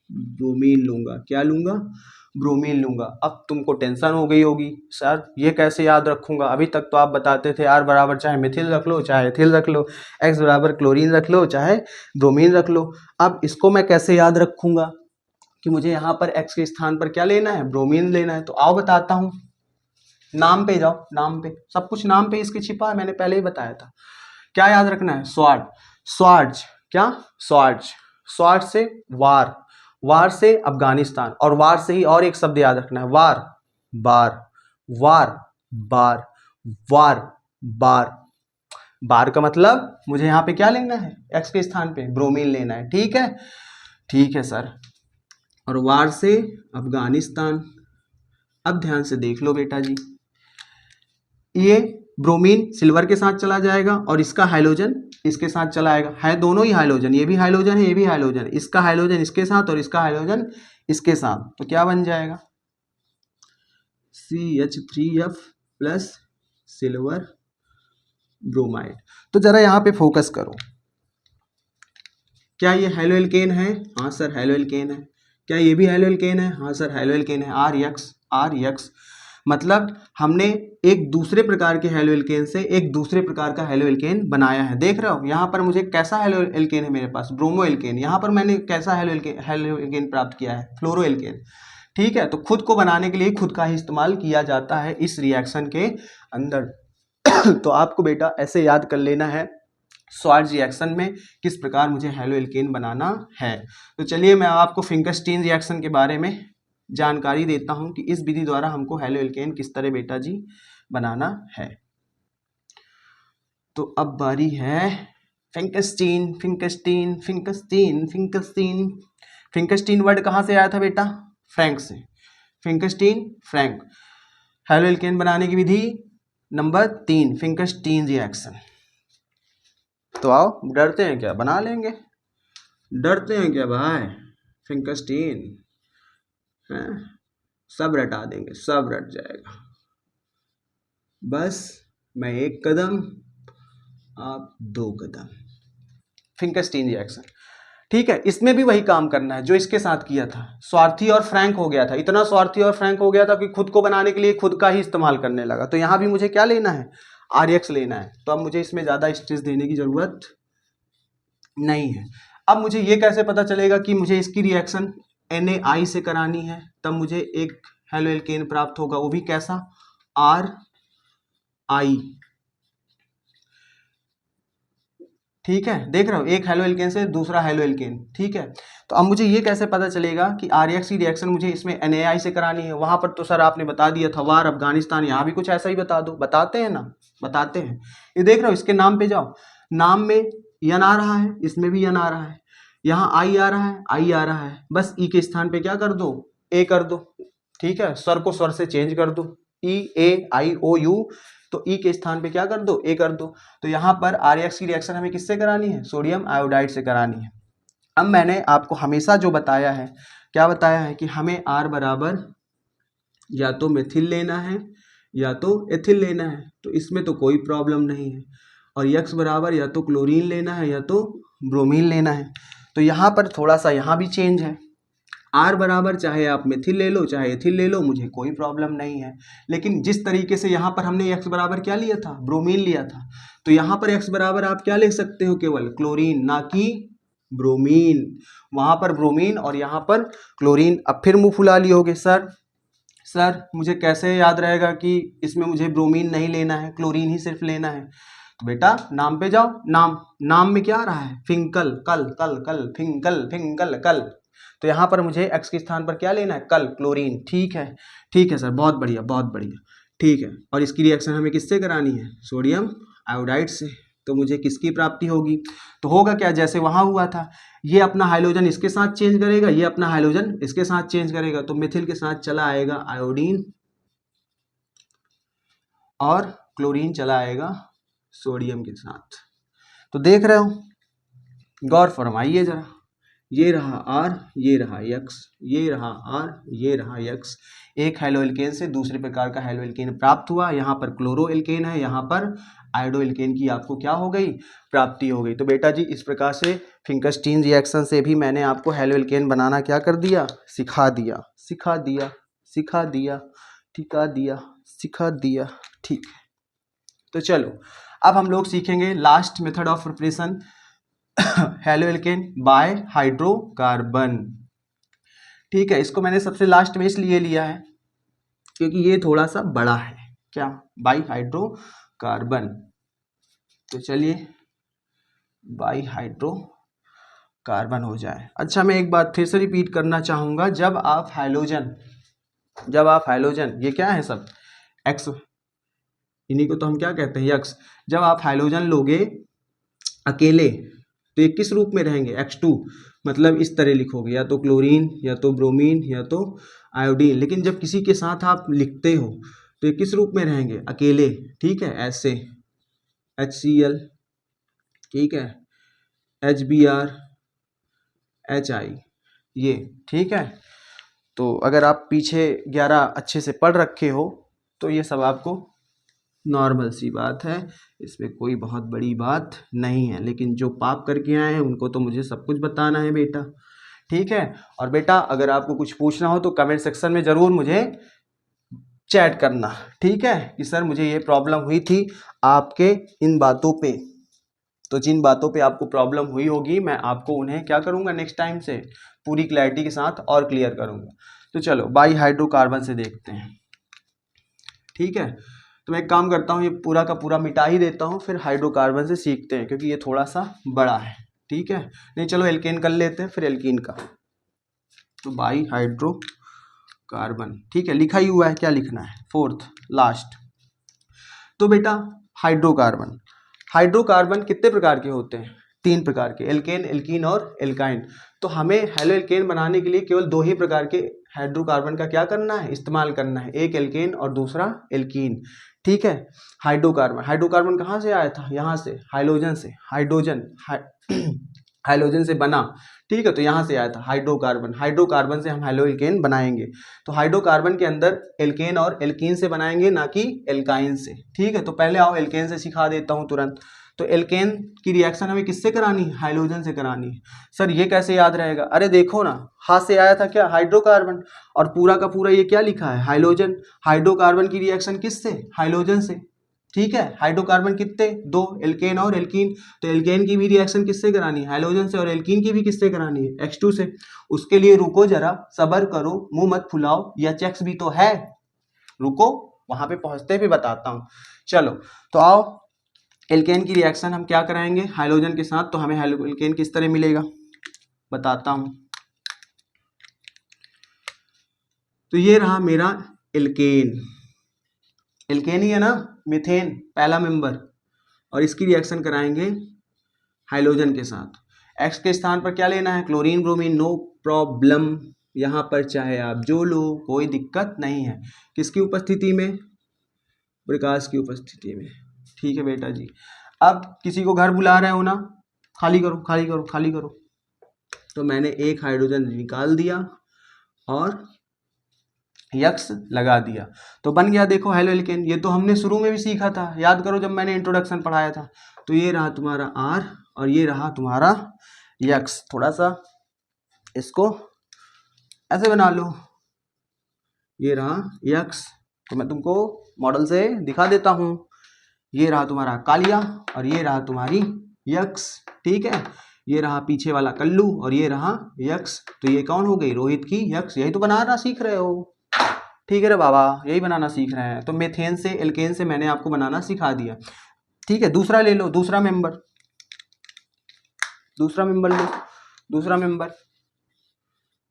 ब्रोमीन लूंगा, क्या लूंगा, ब्रोमीन लूंगा। अब तुमको टेंशन हो गई होगी, सर ये कैसे याद रखूंगा, अभी तक तो आप बताते थे आर बराबर चाहे मिथिल रख लो चाहे एथिल रख लो, एक्स बराबर क्लोरीन रख लो चाहे ब्रोमीन रख लो, अब इसको मैं कैसे याद रखूंगा कि मुझे यहाँ पर एक्स के स्थान पर क्या लेना है, ब्रोमीन लेना है। तो आओ बताता हूँ, नाम पे जाओ, नाम पे, सब कुछ नाम पे इसके छिपा है, मैंने पहले ही बताया था। क्या याद रखना है, स्वार्थ, स्वार्ज, क्या स्वार्ज, स्वार्ज से वार, वार से अफगानिस्तान, और वार से ही और एक शब्द याद रखना है, वार, बार, वार, बार, वार, बार। बार का मतलब मुझे यहाँ पे क्या लेना है, एक्स के स्थान पे ब्रोमीन लेना है, ठीक है, ठीक है सर। और वार से अफगानिस्तान। अब ध्यान से देख लो बेटा जी, ये ब्रोमीन सिल्वर के साथ चला जाएगा और इसका हाइड्रोजन इसके साथ चला आएगा, है दोनों ही हाइड्रोजन, ये भी हाइड्रोजन है ये भी हाइड्रोजन, इसका हाइड्रोजन इसके साथ और इसका हाइड्रोजन इसके साथ, तो क्या बन जाएगा, CH3F प्लस सिल्वर ब्रोमाइड। तो जरा यहाँ पे फोकस करो, क्या ये हेलोएल्केन है, हाँ सर हेलोएल्केन है। क्या ये भी हेलोएल्केन है, हाँ सर हेलोएल्केन है, आर एक्स। मतलब हमने एक दूसरे प्रकार के हेलोएल्केन से एक दूसरे प्रकार का हेलोएल्केन बनाया है, देख रहे हो। यहाँ पर मुझे कैसा हेलोएल्केन है मेरे पास, ब्रोमोएल्केन। यहाँ पर मैंने कैसा हेलोएल्केन प्राप्त किया है, फ्लोरोएल्केन, ठीक है। तो खुद को बनाने के लिए खुद का ही इस्तेमाल किया जाता है इस रिएक्शन के अंदर। तो आपको बेटा ऐसे याद कर लेना है स्वार्ज रिएक्शन में किस प्रकार मुझे हेलोएल्केन बनाना है। तो चलिए मैं आपको फिंकरस्टीन रिएक्शन के बारे में जानकारी देता हूं कि इस विधि द्वारा हमको हेलोएल्केन किस तरह बेटा जी बनाना है। तो अब बारी है फिंकस्टीन। फिंकस्टीन फिंकस्टीन फिंकस्टीन फिंकस्टीन वर्ड कहाँ से आया था बेटा? फ्रैंक से। फिंकस्टीन फ्रैंक। हेलो एल्केन बनाने की विधि नंबर 3, फिंकस्टीन रिएक्शन। तो आओ, डरते हैं क्या? बना लेंगे। डरते हैं क्या भाई? फिंकस्टीन हैं, सब रटा देंगे, सब रट जाएगा। बस मैं 1 कदम, आप 2 कदम। फिंकस्टीन रिएक्शन, ठीक है। इसमें भी वही काम करना है जो इसके साथ किया था। स्वार्थी और फ्रैंक हो गया था, इतना स्वार्थी और फ्रैंक हो गया था कि खुद को बनाने के लिए खुद का ही इस्तेमाल करने लगा। तो यहाँ भी मुझे क्या लेना है? RX लेना है। तो अब मुझे इसमें ज़्यादा स्ट्रेस देने की ज़रूरत नहीं है। अब मुझे ये कैसे पता चलेगा कि मुझे इसकी रिएक्शन NaI से करानी है? तब मुझे एक हेलो एल्केन प्राप्त होगा, वो भी कैसा? RI। ठीक है, देख रहे हो, एक हेलो एल्केन से दूसरा हेलो एल्केन। ठीक है, तो अब मुझे ये कैसे पता चलेगा कि RX की रिएक्शन मुझे इसमें NaI से करानी है? वहां पर तो सर आपने बता दिया था, वार अफगानिस्तान। यहाँ भी कुछ ऐसा ही बता दो। बताते हैं ना, बताते हैं। ये देख रहे हो, इसके नाम पे जाओ, नाम में यन आ रहा है, इसमें भी यन आ रहा है, यहाँ आई आ रहा है, आई आ रहा है। बस ई के स्थान पे क्या कर दो? ए कर दो। ठीक है, स्वर को स्वर से चेंज कर दो, EAIOU। तो ई के स्थान पे क्या कर दो? ए कर दो। तो यहाँ पर RX की रिएक्शन हमें किससे करानी है? सोडियम आयोडाइड से करानी है। अब मैंने आपको हमेशा जो बताया है, क्या बताया है कि हमें R बराबर या तो मेथिल लेना है या तो एथिल लेना है। तो इसमें तो कोई प्रॉब्लम नहीं है। और X बराबर या तो क्लोरीन लेना है या तो ब्रोमीन लेना है। तो यहाँ पर थोड़ा सा यहाँ भी चेंज है। R बराबर चाहे आप मेथिल ले लो चाहे एथिल ले लो, मुझे कोई प्रॉब्लम नहीं है। लेकिन जिस तरीके से यहाँ पर हमने X बराबर क्या लिया था? ब्रोमीन लिया था। तो यहाँ पर X बराबर आप क्या ले सकते हो? केवल क्लोरीन, ना कि ब्रोमीन। वहाँ पर ब्रोमीन और यहाँ पर क्लोरीन। अब फिर मुंह फुला लिए होगे, सर मुझे कैसे याद रहेगा कि इसमें मुझे ब्रोमीन नहीं लेना है, क्लोरीन ही सिर्फ लेना है? तो बेटा नाम पे जाओ। नाम में क्या आ रहा है? फिंकल, कल कल कल, फिंकल फिंकल कल। तो यहाँ पर मुझे X के स्थान पर क्या लेना है? कल, क्लोरीन। ठीक है, ठीक है सर, बहुत बढ़िया बहुत बढ़िया। ठीक है, और इसकी रिएक्शन हमें किससे करानी है? सोडियम आयोडाइड से। तो मुझे किसकी प्राप्ति होगी? तो होगा क्या, जैसे वहाँ हुआ था, ये अपना हाइड्रोजन इसके साथ चेंज करेगा, ये अपना हाइड्रोजन इसके साथ चेंज करेगा। तो मिथिल के साथ चला आएगा आयोडीन और क्लोरीन चला आएगा सोडियम के साथ। तो देख रहे हो, गौर फरमाइए जरा। ये रहा R, ये रहा X, ये रहा R, ये रहा X। एक हेलो एल्केन से दूसरे प्रकार का हेलो एल्केन प्राप्त हुआ। यहाँ पर क्लोरो एल्केन है, यहाँ पर आयोडो एल्केन की आपको क्या हो गई? प्राप्ति हो गई। तो बेटा जी, इस प्रकार से फिंकस्टीन रिएक्शन से भी मैंने आपको हेलो एल्केन बनाना क्या कर दिया? सिखा दिया, सिखा दिया, सिखा दिया, ठिका दिया, सिखा दिया। ठीक है, तो चलो अब हम लोग सीखेंगे last method of preparation, haloalkane by hydrocarbon. ठीक है, इसको मैंने सबसे लास्ट में इसलिए लिया है क्योंकि ये थोड़ा सा बड़ा है। क्या? By hydrocarbon. तो चलिए बाई हाइड्रोकार्बन हो जाए। अच्छा, मैं एक बात फिर से रिपीट करना चाहूँगा। जब आप हाइड्रोजन, ये क्या है सब? एक्स, इन्हीं को तो हम क्या कहते हैं? यक्स। जब आप हाइड्रोजन लोगे अकेले तो ये किस रूप में रहेंगे? X2। मतलब इस तरह लिखोगे, या तो क्लोरीन या तो ब्रोमीन या तो आयोडीन। लेकिन जब किसी के साथ आप लिखते हो तो ये किस रूप में रहेंगे? अकेले। ठीक है, ऐसे HCl, ठीक है, HBr, HI, ये। ठीक है, तो अगर आप पीछे 11 अच्छे से पढ़ रखे हो तो ये सब आपको नॉर्मल सी बात है, इसमें कोई बहुत बड़ी बात नहीं है। लेकिन जो पाप करके आए हैं उनको तो मुझे सब कुछ बताना है बेटा। ठीक है, और बेटा अगर आपको कुछ पूछना हो तो कमेंट सेक्शन में ज़रूर मुझे चैट करना। ठीक है, कि सर मुझे ये प्रॉब्लम हुई थी आपके इन बातों पे। तो जिन बातों पे आपको प्रॉब्लम हुई होगी मैं आपको उन्हें क्या करूँगा? नेक्स्ट टाइम से पूरी क्लैरिटी के साथ और क्लियर करूँगा। तो चलो बाई हाइड्रोकार्बन से देखते हैं। ठीक है, तो मैं एक काम करता हूँ, ये पूरा का पूरा मिटा ही देता हूँ, फिर हाइड्रोकार्बन से सीखते हैं क्योंकि ये थोड़ा सा बड़ा है। ठीक है, नहीं चलो एल्केन कर लेते हैं, फिर एल्कीन का। तो बाई हाइड्रोकार्बन, ठीक है, लिखा ही हुआ है, क्या लिखना है? 4th last. तो बेटा हाइड्रोकार्बन, हाइड्रोकार्बन कितने प्रकार के होते हैं? 3 प्रकार के, एल्केन, एल्कीन और एल्काइन। तो हमें हेलो एल्केन बनाने के लिए केवल 2 ही प्रकार के हाइड्रोकार्बन का क्या करना है? इस्तेमाल करना है, एक एल्केन और दूसरा एल्कीन। ठीक है। हाइड्रोकार्बन, हाइड्रोकार्बन कहाँ से आया था? यहाँ से, हाइड्रोजन से, हाइड्रोजन से बना। ठीक है, तो यहाँ से आया था हाइड्रोकार्बन। हाइड्रोकार्बन से हम हेलो एल्केन बनाएंगे। तो हाइड्रोकार्बन के अंदर एल्केन और एल्कीन से बनाएंगे, ना कि एल्काइन से। ठीक है, तो पहले आओ एल्केन से सिखा देता हूँ तुरंत। तो एल्केन की रिएक्शन हमें किससे करानी है? हाइड्रोजन से करानी है। सर ये कैसे याद रहेगा? अरे देखो ना, हाथ से आया था क्या? हाइड्रोकार्बन, और पूरा का पूरा ये क्या लिखा है? हाइड्रोजन। हाइड्रोकार्बन की रिएक्शन किससे? हाइड्रोजन से। ठीक है, हाइड्रोकार्बन कितने? 2, एल्केन और एल्कीन। तो एल्केन की भी रिएक्शन किससे करानी है? हाइड्रोजन से। और एल्कीन की भी किससे करानी है? H2 से। उसके लिए रुको जरा, सबर करो, मुंह मत फुलाओ, HX भी तो है। रुको, वहां पे पहुंचते भी बताता हूं। चलो, तो आओ, एल्केन की रिएक्शन हम क्या कराएंगे? हाइड्रोजन के साथ। तो हमें एल्केन किस तरह मिलेगा बताता हूं। तो ये रहा मेरा एल्केन। एल्केन ही है ना, मीथेन पहला मेंबर। और इसकी रिएक्शन कराएंगे हाइड्रोजन के साथ। एक्स के स्थान पर क्या लेना है? Chlorine, bromine, no problem. यहाँ पर चाहे आप जो लो, कोई दिक्कत नहीं है। किसकी उपस्थिति में? प्रकाश की उपस्थिति में। ठीक है बेटा जी। अब किसी को घर बुला रहे हो ना, खाली करो, खाली करो, खाली करो। तो मैंने एक हाइड्रोजन निकाल दिया और यक्स लगा दिया, तो बन गया देखो हेलो एल्केन। ये तो हमने शुरू में भी सीखा था, याद करो जब मैंने इंट्रोडक्शन पढ़ाया था। तो ये रहा तुम्हारा आर और ये रहा तुम्हारा यक्स। थोड़ा सा इसको ऐसे बना लो, ये रहा यक्स। तो मैं तुमको मॉडल से दिखा देता हूँ। ये रहा तुम्हारा कालिया और ये रहा तुम्हारी यक्स। ठीक है, ये रहा पीछे वाला कल्लू और ये रहा यक्स। तो ये कौन हो गई? रोहित की यक्स। यही तो बनाना सीख रहे हो। ठीक है रे बाबा, यही बनाना सीख रहे हैं। तो मेथेन से, एल्केन से मैंने आपको बनाना सिखा दिया। ठीक है, दूसरा ले लो, दूसरा मेंबर, दूसरा मेंबर लो, दूसरा मेंबर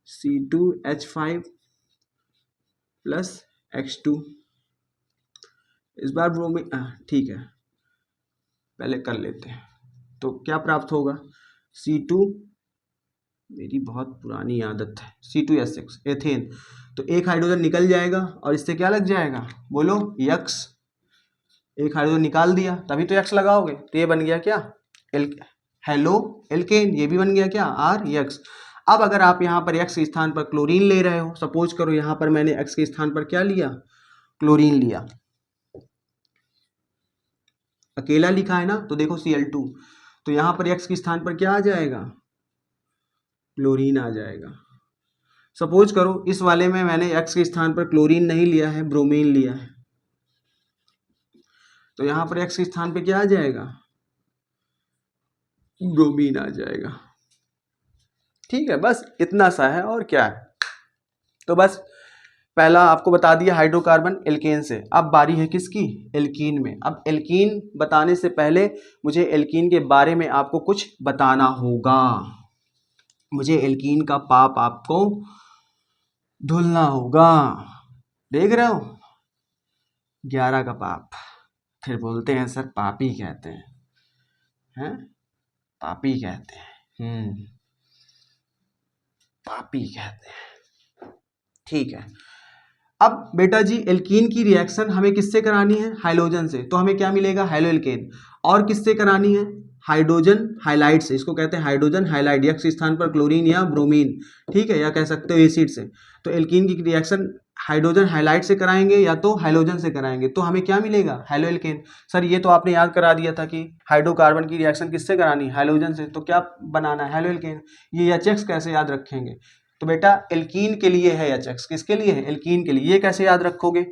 C2H5 प्लस X2। इस बार ब्रोमीन, ठीक है पहले कर लेते हैं। तो क्या प्राप्त होगा? C2, मेरी बहुत पुरानी आदत है, C2H6 एथेन। तो एक हाइड्रोजन निकल जाएगा और इससे क्या लग जाएगा? बोलो, यक्स। एक हाइड्रोजन निकाल दिया, तभी तो यक्स लगाओगे। तो ये बन गया क्या? Haloalkane. ये भी बन गया क्या? R X. अब अगर आप यहाँ पर एक्स के स्थान पर क्लोरीन ले रहे हो, सपोज करो यहाँ पर मैंने एक्स के स्थान पर क्या लिया? क्लोरीन लिया। अकेला लिखा है ना, तो देखो Cl2। तो यहाँ पर एक्स के स्थान पर क्या आ जाएगा? क्लोरीन आ जाएगा। सपोज करो इस वाले में मैंने एक्स के स्थान पर क्लोरीन नहीं लिया है, ब्रोमीन लिया है। तो यहाँ पर एक्स के स्थान पर क्या आ जाएगा? ब्रोमीन आ जाएगा। ठीक है, बस इतना सा है, और क्या है। तो बस पहला आपको बता दिया हाइड्रोकार्बन एल्केन से। अब बारी है किसकी? एल्कीन में। अब एल्कीन बताने से पहले मुझे एल्कीन के बारे में आपको कुछ बताना होगा। मुझे एल्कीन का पाप आपको धुलना होगा। देख रहे हो, 11 का पाप। फिर बोलते हैं सर पापी कहते हैं, पापी कहते हैं, पापी कहते हैं। ठीक है, अब बेटा जी एल्कीन की रिएक्शन हमें किससे करानी है? हाइड्रोजन से। तो हमें क्या मिलेगा? Halo alkane. और किससे करानी है? हाइड्रोजन हाइलाइड से। इसको कहते हैं हाइड्रोजन हाइलाइड, यक्स स्थान पर क्लोरीन या ब्रोमीन। ठीक है, या कह सकते हो एसिड से। तो एल्कीन की रिएक्शन हाइड्रोजन हाइलाइड से कराएंगे या तो हाइड्रोजन से कराएंगे। तो हमें क्या मिलेगा? Halo alkane. सर ये तो आपने याद करा दिया था कि हाइड्रोकार्बन की रिएक्शन किससे करानी है? हाइड्रोजन से। तो क्या बनाना है? Halo alkane. ये HX कैसे याद रखेंगे? तो बेटा एल्कीन के लिए है HX। किसके लिए है? एल्कीन के लिए। ये कैसे याद रखोगे?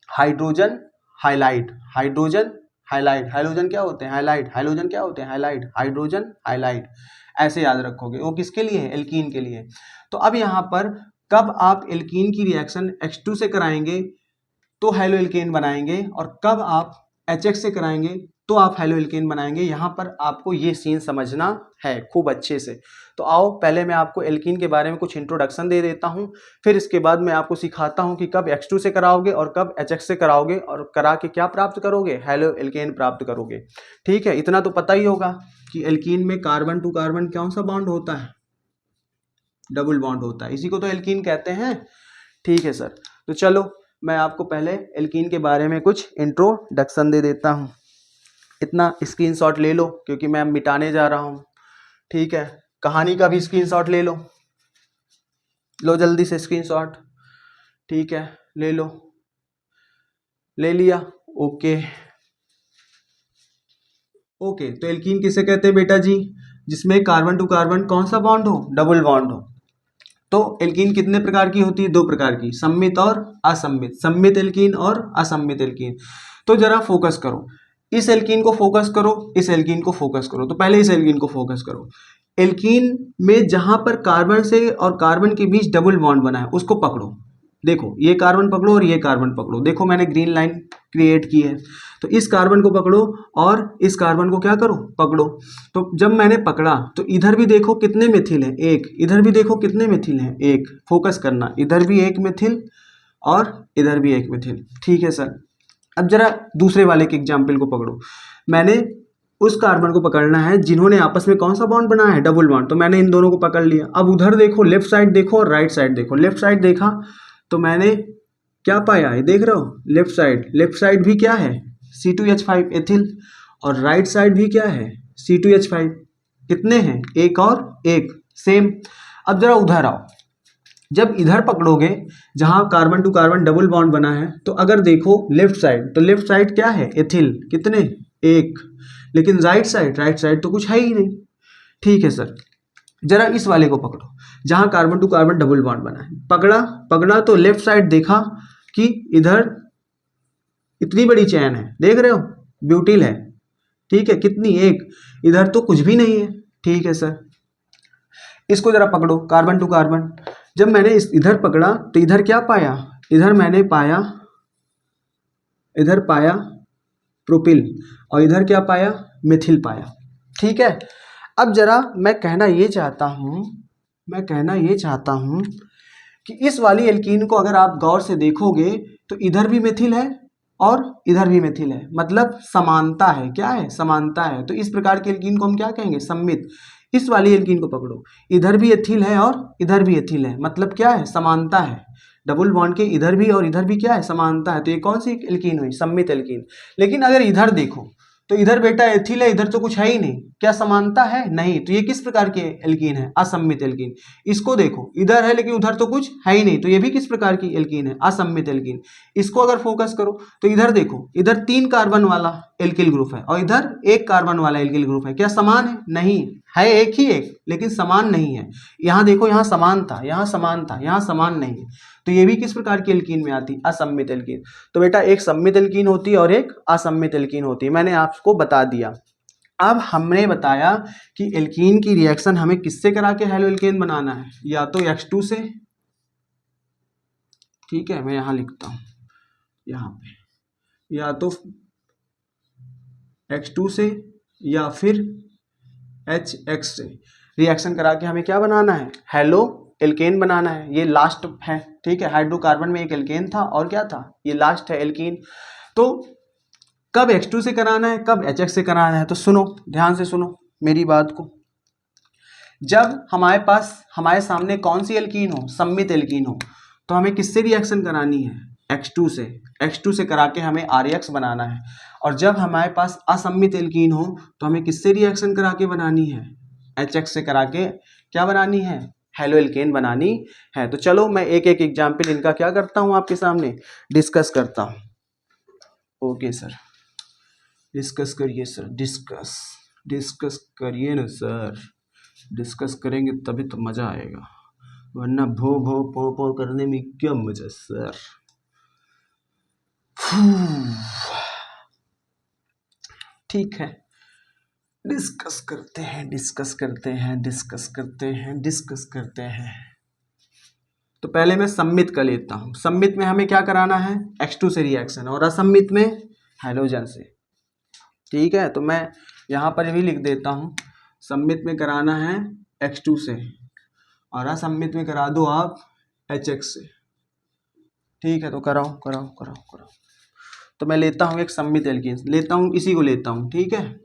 Hydrogen halide, hydrogen halide. Hydrogen क्या होते हैं? हाइलाइड। हाइड्रोजन क्या होते हैं? हाइलाइड। हाइड्रोजन हाइलाइड, ऐसे याद रखोगे। वो किसके लिए है? एल्कीन के लिए। तो अब यहाँ पर कब आप एल्कीन की रिएक्शन H2 से कराएंगे तो हेलो एल्केन बनाएंगे, और कब आप HX से कराएंगे तो आप हैलो एल्केन बनाएंगे। यहाँ पर आपको ये सीन समझना है खूब अच्छे से। तो आओ पहले मैं आपको एल्कीन के बारे में कुछ इंट्रोडक्शन दे देता हूँ, फिर इसके बाद मैं आपको सिखाता हूँ कि कब H2 से कराओगे और कब HX से कराओगे, और करा के क्या प्राप्त करोगे, हैलो एल्केन प्राप्त करोगे। ठीक है, इतना तो पता ही होगा कि एल्कीन में कार्बन टू कार्बन कौन सा बॉन्ड होता है, डबल बॉन्ड होता है, इसी को तो एल्कीन कहते हैं। ठीक है सर, तो चलो मैं आपको पहले एल्कीन के बारे में कुछ इंट्रोडक्शन दे देता हूँ। इतना स्क्रीनशॉट ले लो क्योंकि मैं मिटाने जा रहा हूँ। ठीक है, कहानी का भी स्क्रीनशॉट ले लो, लो जल्दी से स्क्रीनशॉट। ठीक है, ले लो, ले लिया, ओके। ओके, तो एल्कीन किसे कहते हैं बेटा जी, जिसमें कार्बन टू कार्बन कौन सा बॉन्ड हो, डबल बॉन्ड हो। तो एल्कीन कितने प्रकार की होती है, दो प्रकार की, सम्मित और असम्मित, सम्मित एल्कीन और असम्मित एल्कीन। तो जरा फोकस करो, इस एल्कीन को फोकस करो, इस एल्कीन को फोकस करो। तो पहले इस एल्कीन को फोकस करो। एल्कीन में जहां पर कार्बन से और कार्बन के बीच डबल बॉन्ड बना है उसको पकड़ो। देखो ये कार्बन पकड़ो और ये कार्बन पकड़ो, देखो मैंने ग्रीन लाइन क्रिएट की है। तो इस कार्बन को पकड़ो और इस कार्बन को क्या करो, पकड़ो। तो जब मैंने पकड़ा तो इधर भी देखो कितने मिथिल हैं, एक, इधर भी देखो कितने मिथिल हैं, एक। फोकस करना, इधर भी एक मिथिल और इधर भी एक मिथिल। ठीक है सर, अब जरा दूसरे वाले के एग्जाम्पल को पकड़ो। मैंने उस कार्बन को पकड़ना है जिन्होंने आपस में कौन सा बॉन्ड बनाया है, डबल बॉन्ड। तो मैंने इन दोनों को पकड़ लिया। अब उधर देखो, लेफ्ट साइड देखो और राइट साइड देखो। लेफ्ट साइड देखा तो मैंने क्या पाया है, देख रहे हो, लेफ्ट साइड भी क्या है, C2H5 एथिल, और राइट साइड भी क्या है, C2H5। कितने हैं, एक और एक, सेम। अब जरा उधर आओ, जब इधर पकड़ोगे जहां carbon to carbon double bond बना है, तो अगर देखो लेफ्ट साइड, तो लेफ्ट साइड क्या है, एथिल, कितने, एक। लेकिन राइट साइड तो कुछ है ही नहीं। ठीक है सर, जरा इस वाले को पकड़ो जहां carbon to carbon double bond बना है। पकड़ा तो लेफ्ट साइड देखा कि इधर इतनी बड़ी चैन है, देख रहे हो, ब्यूटिल है। ठीक है, कितनी, एक। इधर तो कुछ भी नहीं है। ठीक है सर, इसको जरा पकड़ो, कार्बन टू कार्बन। जब मैंने इधर पकड़ा तो इधर क्या पाया, इधर मैंने पाया, इधर पाया प्रोपिल, और इधर क्या पाया, मिथिल पाया। ठीक है, अब जरा मैं कहना ये चाहता हूं कि इस वाली एल्कीन को अगर आप गौर से देखोगे तो इधर भी मिथिल है और इधर भी मिथिल है, मतलब समानता है। क्या है, समानता है। तो इस प्रकार की एल्कीन को हम क्या कहेंगे, सम्मित। इस वाली एल्कीन को पकड़ो, इधर भी एथिल है और इधर भी एथिल है, मतलब क्या है, समानता है। डबल बॉन्ड के इधर भी और इधर भी क्या है, समानता है। तो ये कौन सी एल्कीन हुई, सम्मित एल्कीन। लेकिन अगर इधर देखो तो इधर बेटा एथिल है, इधर तो कुछ है ही नहीं, क्या समानता है, नहीं। तो ये किस प्रकार की एल्कीन है, असम्मित एल्कीन। इसको देखो, इधर है लेकिन उधर तो कुछ है ही नहीं, तो ये भी किस प्रकार की एल्कीन है, असम्मित एल्कीन। इसको अगर फोकस करो तो इधर देखो, इधर 3 कार्बन वाला एल्किल ग्रुप है और इधर 1 कार्बन वाला एल्किल ग्रुप है, क्या समान है, नहीं है, एक ही एक, लेकिन समान नहीं है। यहाँ देखो, यहाँ समान था, यहाँ समान था, यहाँ समान नहीं है। तो ये भी किस प्रकार की एल्कीन में आती, असम्मित एल्कीन। तो बेटा एक सम्मित एल्कीन होती है और एक असम्मित एल्कीन होती है, मैंने आपको बता दिया। अब हमने बताया कि एल्कीन की रिएक्शन हमें किससे करा के हैलो एल्केन बनाना है, या तो H2 से, ठीक है मैं यहां लिखता हूं, यहां पे, या तो H2 से या फिर HX से रिएक्शन करा के हमें क्या बनाना है, हैलो एल्केन बनाना है। ये लास्ट है, ठीक है, हाइड्रोकार्बन में एक एल्केन था और क्या था, ये लास्ट है एल्कीन। तो कब H2 से कराना है, कब HX से कराना है, तो सुनो, ध्यान से सुनो मेरी बात को। जब हमारे सामने कौन सी एल्कीन हो, सम्मित एल्कीन हो, तो हमें किससे रिएक्शन करानी है, H2 से करा के हमें RX बनाना है। और जब हमारे पास असम्मित एल्कीन हो तो हमें किससे रिएक्शन करा के बनानी है, HX से करा के क्या बनानी है, हैलो एल्केन बनानी है। तो चलो मैं एक एक एग्जाम्पल इनका क्या करता हूँ, आपके सामने डिस्कस करता हूँ। ओके सर, डिस्कस करिए सर, डिस्कस करिए ना सर, डिस्कस करेंगे तभी तो मज़ा आएगा, वरना भो भो पो पो करने में क्या मज़ा सर। ठीक है, डिस्कस करते हैं। तो पहले मैं सम्मित का लेता हूँ। सम्मित में हमें क्या कराना है, H2 से रिएक्शन, और असम्मित में हाइड्रोजन से। ठीक है, तो मैं यहाँ पर भी लिख देता हूँ, सम्मित में कराना है X2 से और असम्मित में करा दो आप HX से। ठीक है, तो कराओ कराओ कराओ कराओ। तो मैं लेता हूँ एक सम्मित एल्कीन लेता हूँ, इसी को लेता हूँ। ठीक है,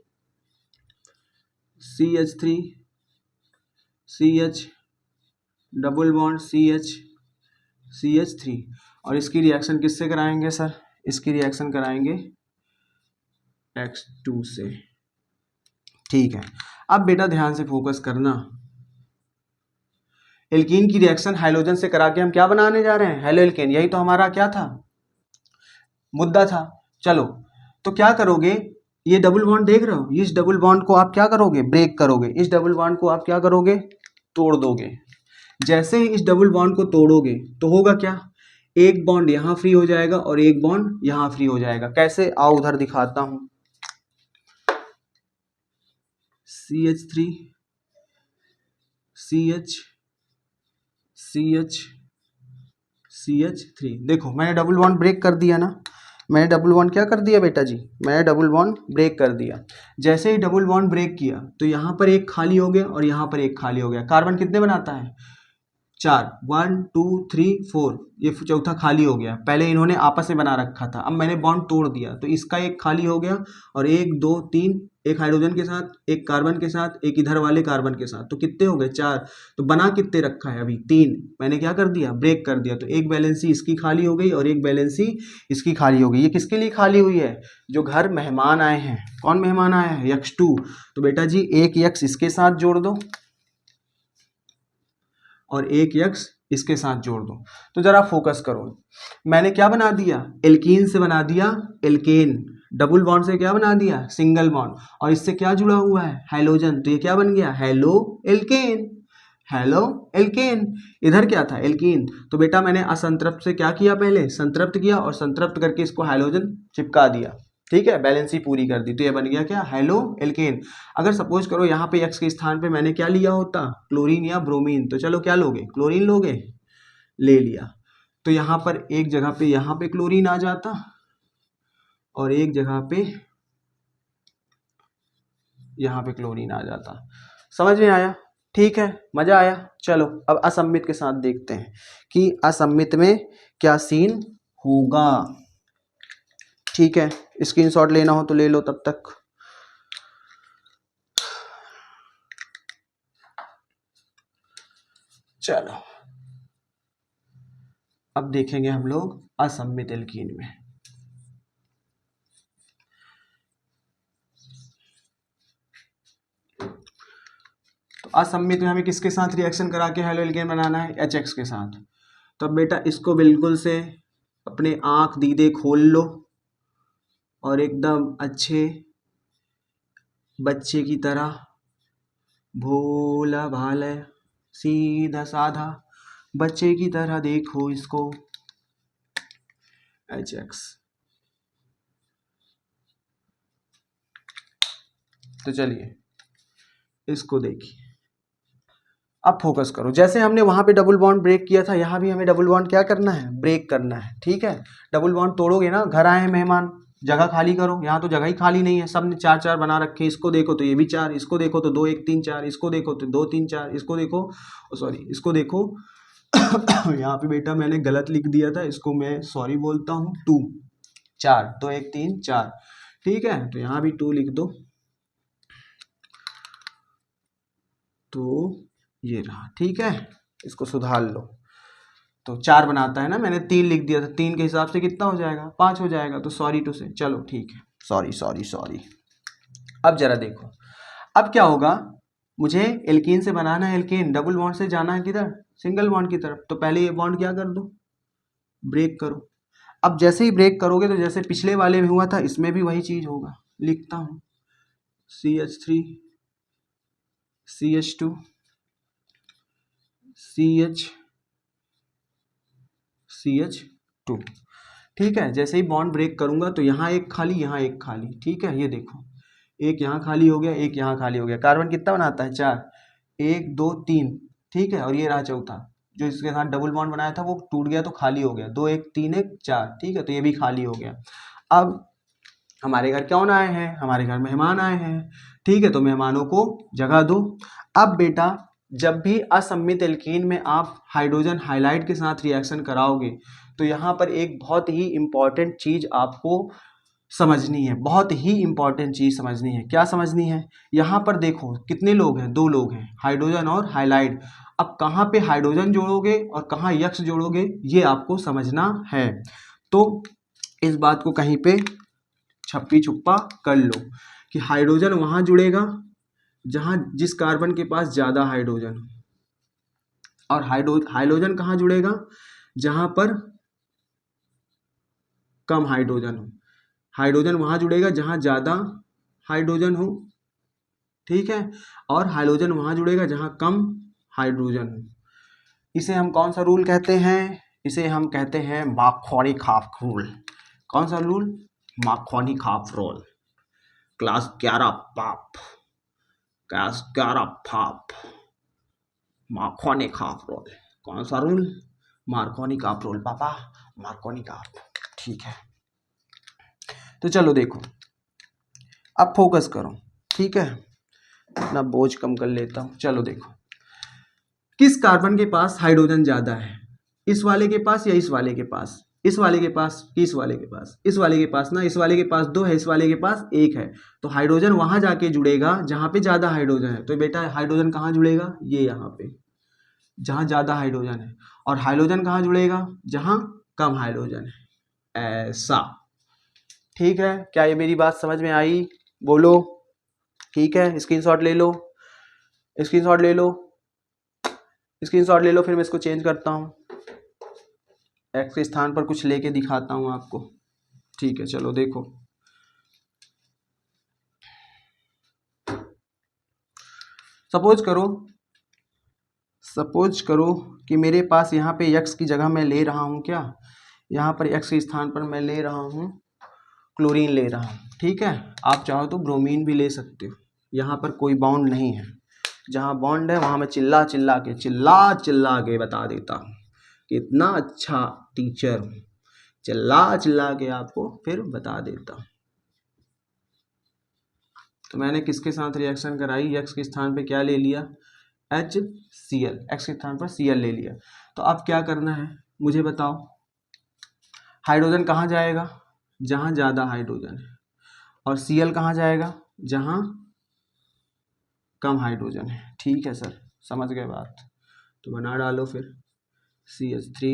CH3 CH double bond CH3 और इसकी रिएक्शन किससे कराएंगे सर? इसकी रिएक्शन कराएंगे X2 से। ठीक है, अब बेटा ध्यान से फोकस करना, एल्कीन की रिएक्शन हाइड्रोजन से करा के हम क्या बनाने जा रहे हैं? Halo alkane. यही तो हमारा क्या था, मुद्दा था। चलो, तो क्या करोगे, ये डबल बॉन्ड देख रहे हो, इस डबल बॉन्ड को आप क्या करोगे? ब्रेक करोगे। इस डबल बॉन्ड को आप क्या करोगे? तोड़ दोगे। जैसे ही इस डबल बॉन्ड को तोड़ोगे तो होगा क्या? एक बॉन्ड यहाँ फ्री हो जाएगा और एक बॉन्ड यहाँ फ्री हो जाएगा। कैसे? आओ उधर दिखाता हूं। CH3 CH3 देखो, मैंने डबल बॉन्ड ब्रेक कर दिया ना। मैंने डबल बॉन्ड क्या कर दिया बेटा जी? मैंने डबल बॉन्ड ब्रेक कर दिया। जैसे ही डबल बॉन्ड ब्रेक किया तो यहाँ पर एक खाली हो गया और यहाँ पर एक खाली हो गया। कार्बन कितने बनाता है? 4, 1 2 3 4, ये चौथा खाली हो गया। पहले इन्होंने आपस में बना रखा था, अब मैंने बॉन्ड तोड़ दिया तो इसका एक खाली हो गया और 1 2 3, एक हाइड्रोजन के साथ, एक कार्बन के साथ, एक इधर वाले कार्बन के साथ, तो कितने हो गए? 4। तो बना कितने रखा है अभी? 3। मैंने क्या कर दिया? ब्रेक कर दिया। तो एक बैलेंसी इसकी खाली हो गई और एक बैलेंसी इसकी खाली हो गई। ये किसके लिए खाली हुई है? जो घर मेहमान आए हैं। कौन मेहमान आया है? X2। तो बेटा जी एक X इसके साथ जोड़ दो और एक X इसके साथ जोड़ दो। तो जरा फोकस करो, मैंने क्या बना दिया? एल्कीन से बना दिया एल्केन। डबल बॉन्ड से क्या बना दिया? Single bond. और इससे क्या जुड़ा हुआ है? हाइड्रोजन। तो ये क्या बन गया? Halo alkane. Halo alkane. इधर क्या था? एल्कीन। तो बेटा मैंने असंतृप्त से क्या किया? पहले संतृप्त किया और संतृप्त करके इसको हाइड्रोजन चिपका दिया। ठीक है, बैलेंसी पूरी कर दी। तो ये बन गया क्या? Halo alkane. अगर सपोज करो यहाँ पे X के स्थान पे मैंने क्या लिया होता? क्लोरीन या ब्रोमीन। तो चलो क्या लोगे? क्लोरीन लोगे। ले लिया। तो यहाँ पर एक जगह पे यहाँ पे क्लोरीन आ जाता और एक जगह पे यहाँ पे क्लोरीन आ जाता। समझ में आया? ठीक है, मजा आया। चलो अब असम्मित के साथ देखते हैं कि असम्मित में क्या सीन होगा। ठीक है, स्क्रीनशॉट लेना हो तो ले लो तब तक। चलो अब देखेंगे हम लोग असम्मित एल्कीन में। तो असम्मित में हमें किसके साथ रिएक्शन करा के हेलो एल्केन बनाना है? HX के साथ। तो अब बेटा इसको बिल्कुल से अपने आंख दीदे खोल लो और एकदम अच्छे बच्चे की तरह, भोला भाला सीधा साधा बच्चे की तरह देखो इसको, HX। तो चलिए इसको देखिए, अब फोकस करो। जैसे हमने वहां पे डबल बॉन्ड ब्रेक किया था, यहाँ भी हमें डबल बॉन्ड क्या करना है? ब्रेक करना है। ठीक है, डबल बॉन्ड तोड़ोगे ना, घर आए हैं मेहमान, जगह खाली करो। यहाँ तो जगह ही खाली नहीं है, सबने 4 4 बना रखे। इसको देखो तो ये भी 4, इसको देखो तो 2 1 3 4, इसको देखो तो 2 3 4, इसको देखो, सॉरी इसको देखो यहाँ पे बेटा मैंने गलत लिख दिया था, इसको मैं सॉरी बोलता हूँ। 2 4 2 1 3 4। ठीक है, तो यहाँ भी 2 लिख दो। तो ये रहा। ठीक है, इसको सुधार लो। तो 4 बनाता है ना, मैंने 3 लिख दिया था, 3 के हिसाब से कितना हो जाएगा? 5 हो जाएगा। तो सॉरी टू से, चलो ठीक है, सॉरी सॉरी सॉरी। अब जरा देखो, अब क्या होगा? मुझे एल्कीन से बनाना है एल्केन, डबल बॉन्ड से जाना है किधर? सिंगल बॉन्ड की तरफ। तो पहले ये बॉन्ड क्या कर दो? ब्रेक करो। अब जैसे ही ब्रेक करोगे तो जैसे पिछले वाले में हुआ था, इसमें भी वही चीज होगा। लिखता हूं CH3 CH2 CH2। ठीक है, जैसे ही बॉन्ड ब्रेक करूंगा तो यहाँ एक खाली, यहाँ एक खाली। ठीक है, ये देखो, एक यहाँ खाली हो गया, एक यहाँ खाली हो गया। कार्बन कितना बनाता है? 4, 1 2 3। ठीक है, और ये रहा चौथा, जो इसके साथ डबल बॉन्ड बनाया था वो टूट गया तो खाली हो गया। 2 1 3 1 4। ठीक है, तो ये भी खाली हो गया। अब हमारे घर कौन आए हैं, हमारे घर मेहमान आए हैं, ठीक है, तो मेहमानों को जगह दो। अब बेटा जब भी असम्मित एल्कीन में आप हाइड्रोजन हाइलाइड के साथ रिएक्शन कराओगे तो यहाँ पर एक बहुत ही इम्पॉर्टेंट चीज़ आपको समझनी है, बहुत ही इम्पॉर्टेंट चीज़ समझनी है। क्या समझनी है? यहाँ पर देखो कितने लोग हैं, 2 लोग हैं, हाइड्रोजन और हाइलाइड। अब कहाँ पे हाइड्रोजन जोड़ोगे और कहाँ यक्स जोड़ोगे ये आपको समझना है। तो इस बात को कहीं पे छप्पी छुप्पा कर लो कि हाइड्रोजन वहाँ जुड़ेगा जहाँ जिस कार्बन के पास ज़्यादा हाइड्रोजन हो, और हाइड्रोजन कहाँ जुड़ेगा जहाँ पर कम हाइड्रोजन हो। हाइड्रोजन वहाँ जुड़ेगा जहाँ ज़्यादा हाइड्रोजन हो, ठीक है, और हाइड्रोजन वहाँ जुड़ेगा जहाँ कम हाइड्रोजन हो। इसे हम कौन सा रूल कहते हैं? इसे हम कहते हैं मार्कोनी-काफ रूल। कौन सा रूल? मार्कोनी-काफ रूल। क्लास 11 पाप, क्लास 11 पाप, मार्कोनी-काफ रूल। कौन सा रूल? मार्कोनी-काफ रूल पापा, मार्कोनी-काफ, ठीक है। तो चलो देखो, अब फोकस करो, ठीक है, अपना बोझ कम कर लेता हूँ। चलो देखो, किस कार्बन के पास हाइड्रोजन ज़्यादा है, इस वाले के पास या इस वाले के पास? इस वाले के पास कि इस वाले के पास? इस वाले के पास ना, इस वाले के पास 2 है, इस वाले के पास 1 है, तो हाइड्रोजन वहाँ जाके जुड़ेगा जहाँ पे ज़्यादा हाइड्रोजन है। तो बेटा हाइड्रोजन कहाँ जुड़ेगा? ये यहाँ पे, जहाँ ज़्यादा हाइड्रोजन है। और हाइड्रोजन कहाँ जुड़ेगा? जहाँ कम हाइड्रोजन है, ऐसा, ठीक है। क्या ये मेरी बात समझ में आई? बोलो, ठीक है। स्क्रीनशॉट ले लो, स्क्रीनशॉट ले लो, स्क्रीनशॉट ले लो, फिर मैं इसको चेंज करता हूँ, एक्स के स्थान पर कुछ लेके दिखाता हूँ आपको, ठीक है। चलो देखो, सपोज करो कि मेरे पास यहाँ पे एक्स की जगह मैं ले रहा हूँ क्या, यहाँ पर एक्स के स्थान पर मैं ले रहा हूँ क्लोरीन ले रहा हूँ, ठीक है। आप चाहो तो ब्रोमीन भी ले सकते हो, यहाँ पर कोई बॉन्ड नहीं है। जहाँ बॉन्ड है वहाँ मैं चिल्ला चिल्ला के बता देता हूँ, कितना अच्छा टीचर हूँ, चिल्ला चिल्ला के आपको फिर बता देता हूँ। तो मैंने किसके साथ रिएक्शन कराई? एक्स के स्थान पे क्या ले लिया? HCl, एक्स के स्थान पर Cl ले लिया। तो अब क्या करना है मुझे बताओ, हाइड्रोजन कहाँ जाएगा? जहाँ ज़्यादा हाइड्रोजन है, और Cl कहाँ जाएगा? जहाँ कम हाइड्रोजन है, ठीक है सर, समझ गए बात। तो बना डालो फिर, CH3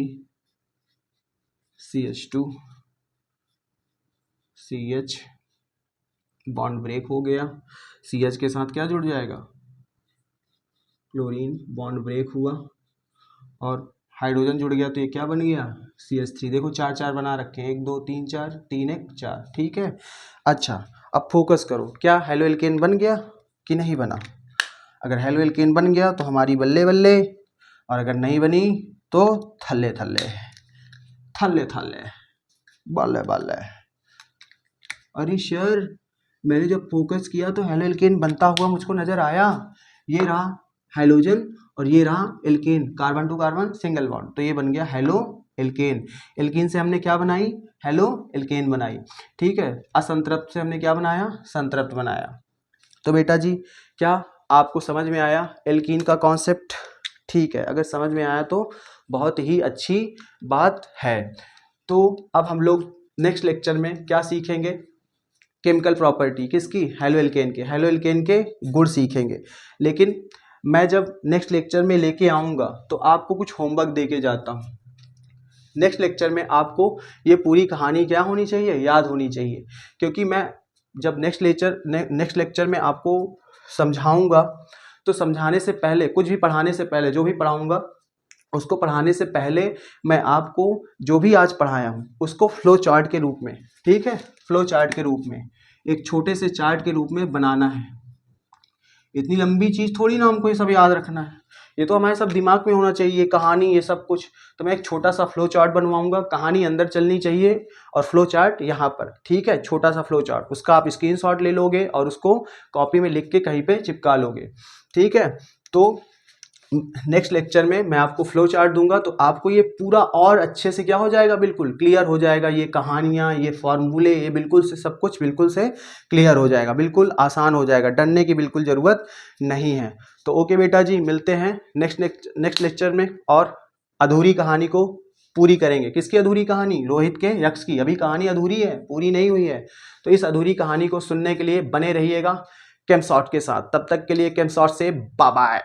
CH2 CH, bond break हो गया, CH के साथ क्या जुड़ जाएगा? क्लोरीन, बॉन्ड ब्रेक हुआ और हाइड्रोजन जुड़ गया, तो ये क्या बन गया? CH3। देखो 4 4 बना रखे हैं, 1 2 3 4, 3 1 4, ठीक है। अच्छा, अब फोकस करो, क्या हेलो एल्केन बन गया कि नहीं बना? अगर हेलो एल्केन बन गया तो हमारी बल्ले बल्ले, और अगर नहीं बनी तो थल्ले थल्ले, थल्ले थल्ले, बल्ले बल्ले। अरे सर, मैंने जब फोकस किया तो हेलो एल्केन बनता हुआ मुझको नजर आया। ये रहा हाइड्रोजन और ये रहा alkane, carbon to carbon single bond, तो ये बन गया हेलो एल्केन। एल्केन से हमने क्या बनाई? हेलो एल्केन बनाई, ठीक है। असंतृप्त से हमने क्या बनाया? संतृप्त बनाया। तो बेटा जी, क्या आपको समझ में आया एल्कीन का कॉन्सेप्ट? ठीक है, अगर समझ में आया तो बहुत ही अच्छी बात है। तो अब हम लोग नेक्स्ट लेक्चर में क्या सीखेंगे? केमिकल प्रॉपर्टी किसकी? हेलो एल्केन के, हेलो एल्केन के गुण सीखेंगे। लेकिन मैं जब नेक्स्ट लेक्चर में लेके आऊँगा तो आपको कुछ होमवर्क दे के जाता हूँ। नेक्स्ट लेक्चर में आपको ये पूरी कहानी क्या होनी चाहिए? याद होनी चाहिए, क्योंकि मैं जब नेक्स्ट लेक्चर में आपको समझाऊंगा तो समझाने से पहले, कुछ भी पढ़ाने से पहले, जो भी पढ़ाऊंगा उसको पढ़ाने से पहले मैं आपको जो भी आज पढ़ाया हूँ उसको फ्लो चार्ट के रूप में, ठीक है, फ्लो चार्ट के रूप में, एक छोटे से चार्ट के रूप में बनाना है। इतनी लंबी चीज़ थोड़ी ना हमको ये सब याद रखना है, ये तो हमारे सब दिमाग में होना चाहिए, कहानी ये सब कुछ। तो मैं एक छोटा सा फ्लो चार्ट बनवाऊंगा, कहानी अंदर चलनी चाहिए और फ्लो चार्ट यहाँ पर, ठीक है, छोटा सा फ्लो चार्ट, उसका आप स्क्रीनशॉट ले लोगे और उसको कॉपी में लिख के कहीं पे चिपका लोगे, ठीक है। तो नेक्स्ट लेक्चर में मैं आपको फ्लो चार्ट दूंगा, तो आपको ये पूरा और अच्छे से क्या हो जाएगा, बिल्कुल क्लियर हो जाएगा। ये कहानियाँ, ये फॉर्मूले, ये बिल्कुल से सब कुछ बिल्कुल से क्लियर हो जाएगा, बिल्कुल आसान हो जाएगा, डरने की बिल्कुल ज़रूरत नहीं है। तो ओके बेटा जी, मिलते हैं नेक्स्ट लेक्चर में और अधूरी कहानी को पूरी करेंगे। किसकी अधूरी कहानी? रोहित के यक्ष की। अभी कहानी अधूरी है, पूरी नहीं हुई है। तो इस अधूरी कहानी को सुनने के लिए बने रहिएगा कैम्प शॉट के साथ। तब तक के लिए कैम्प शॉट से बाय बाय।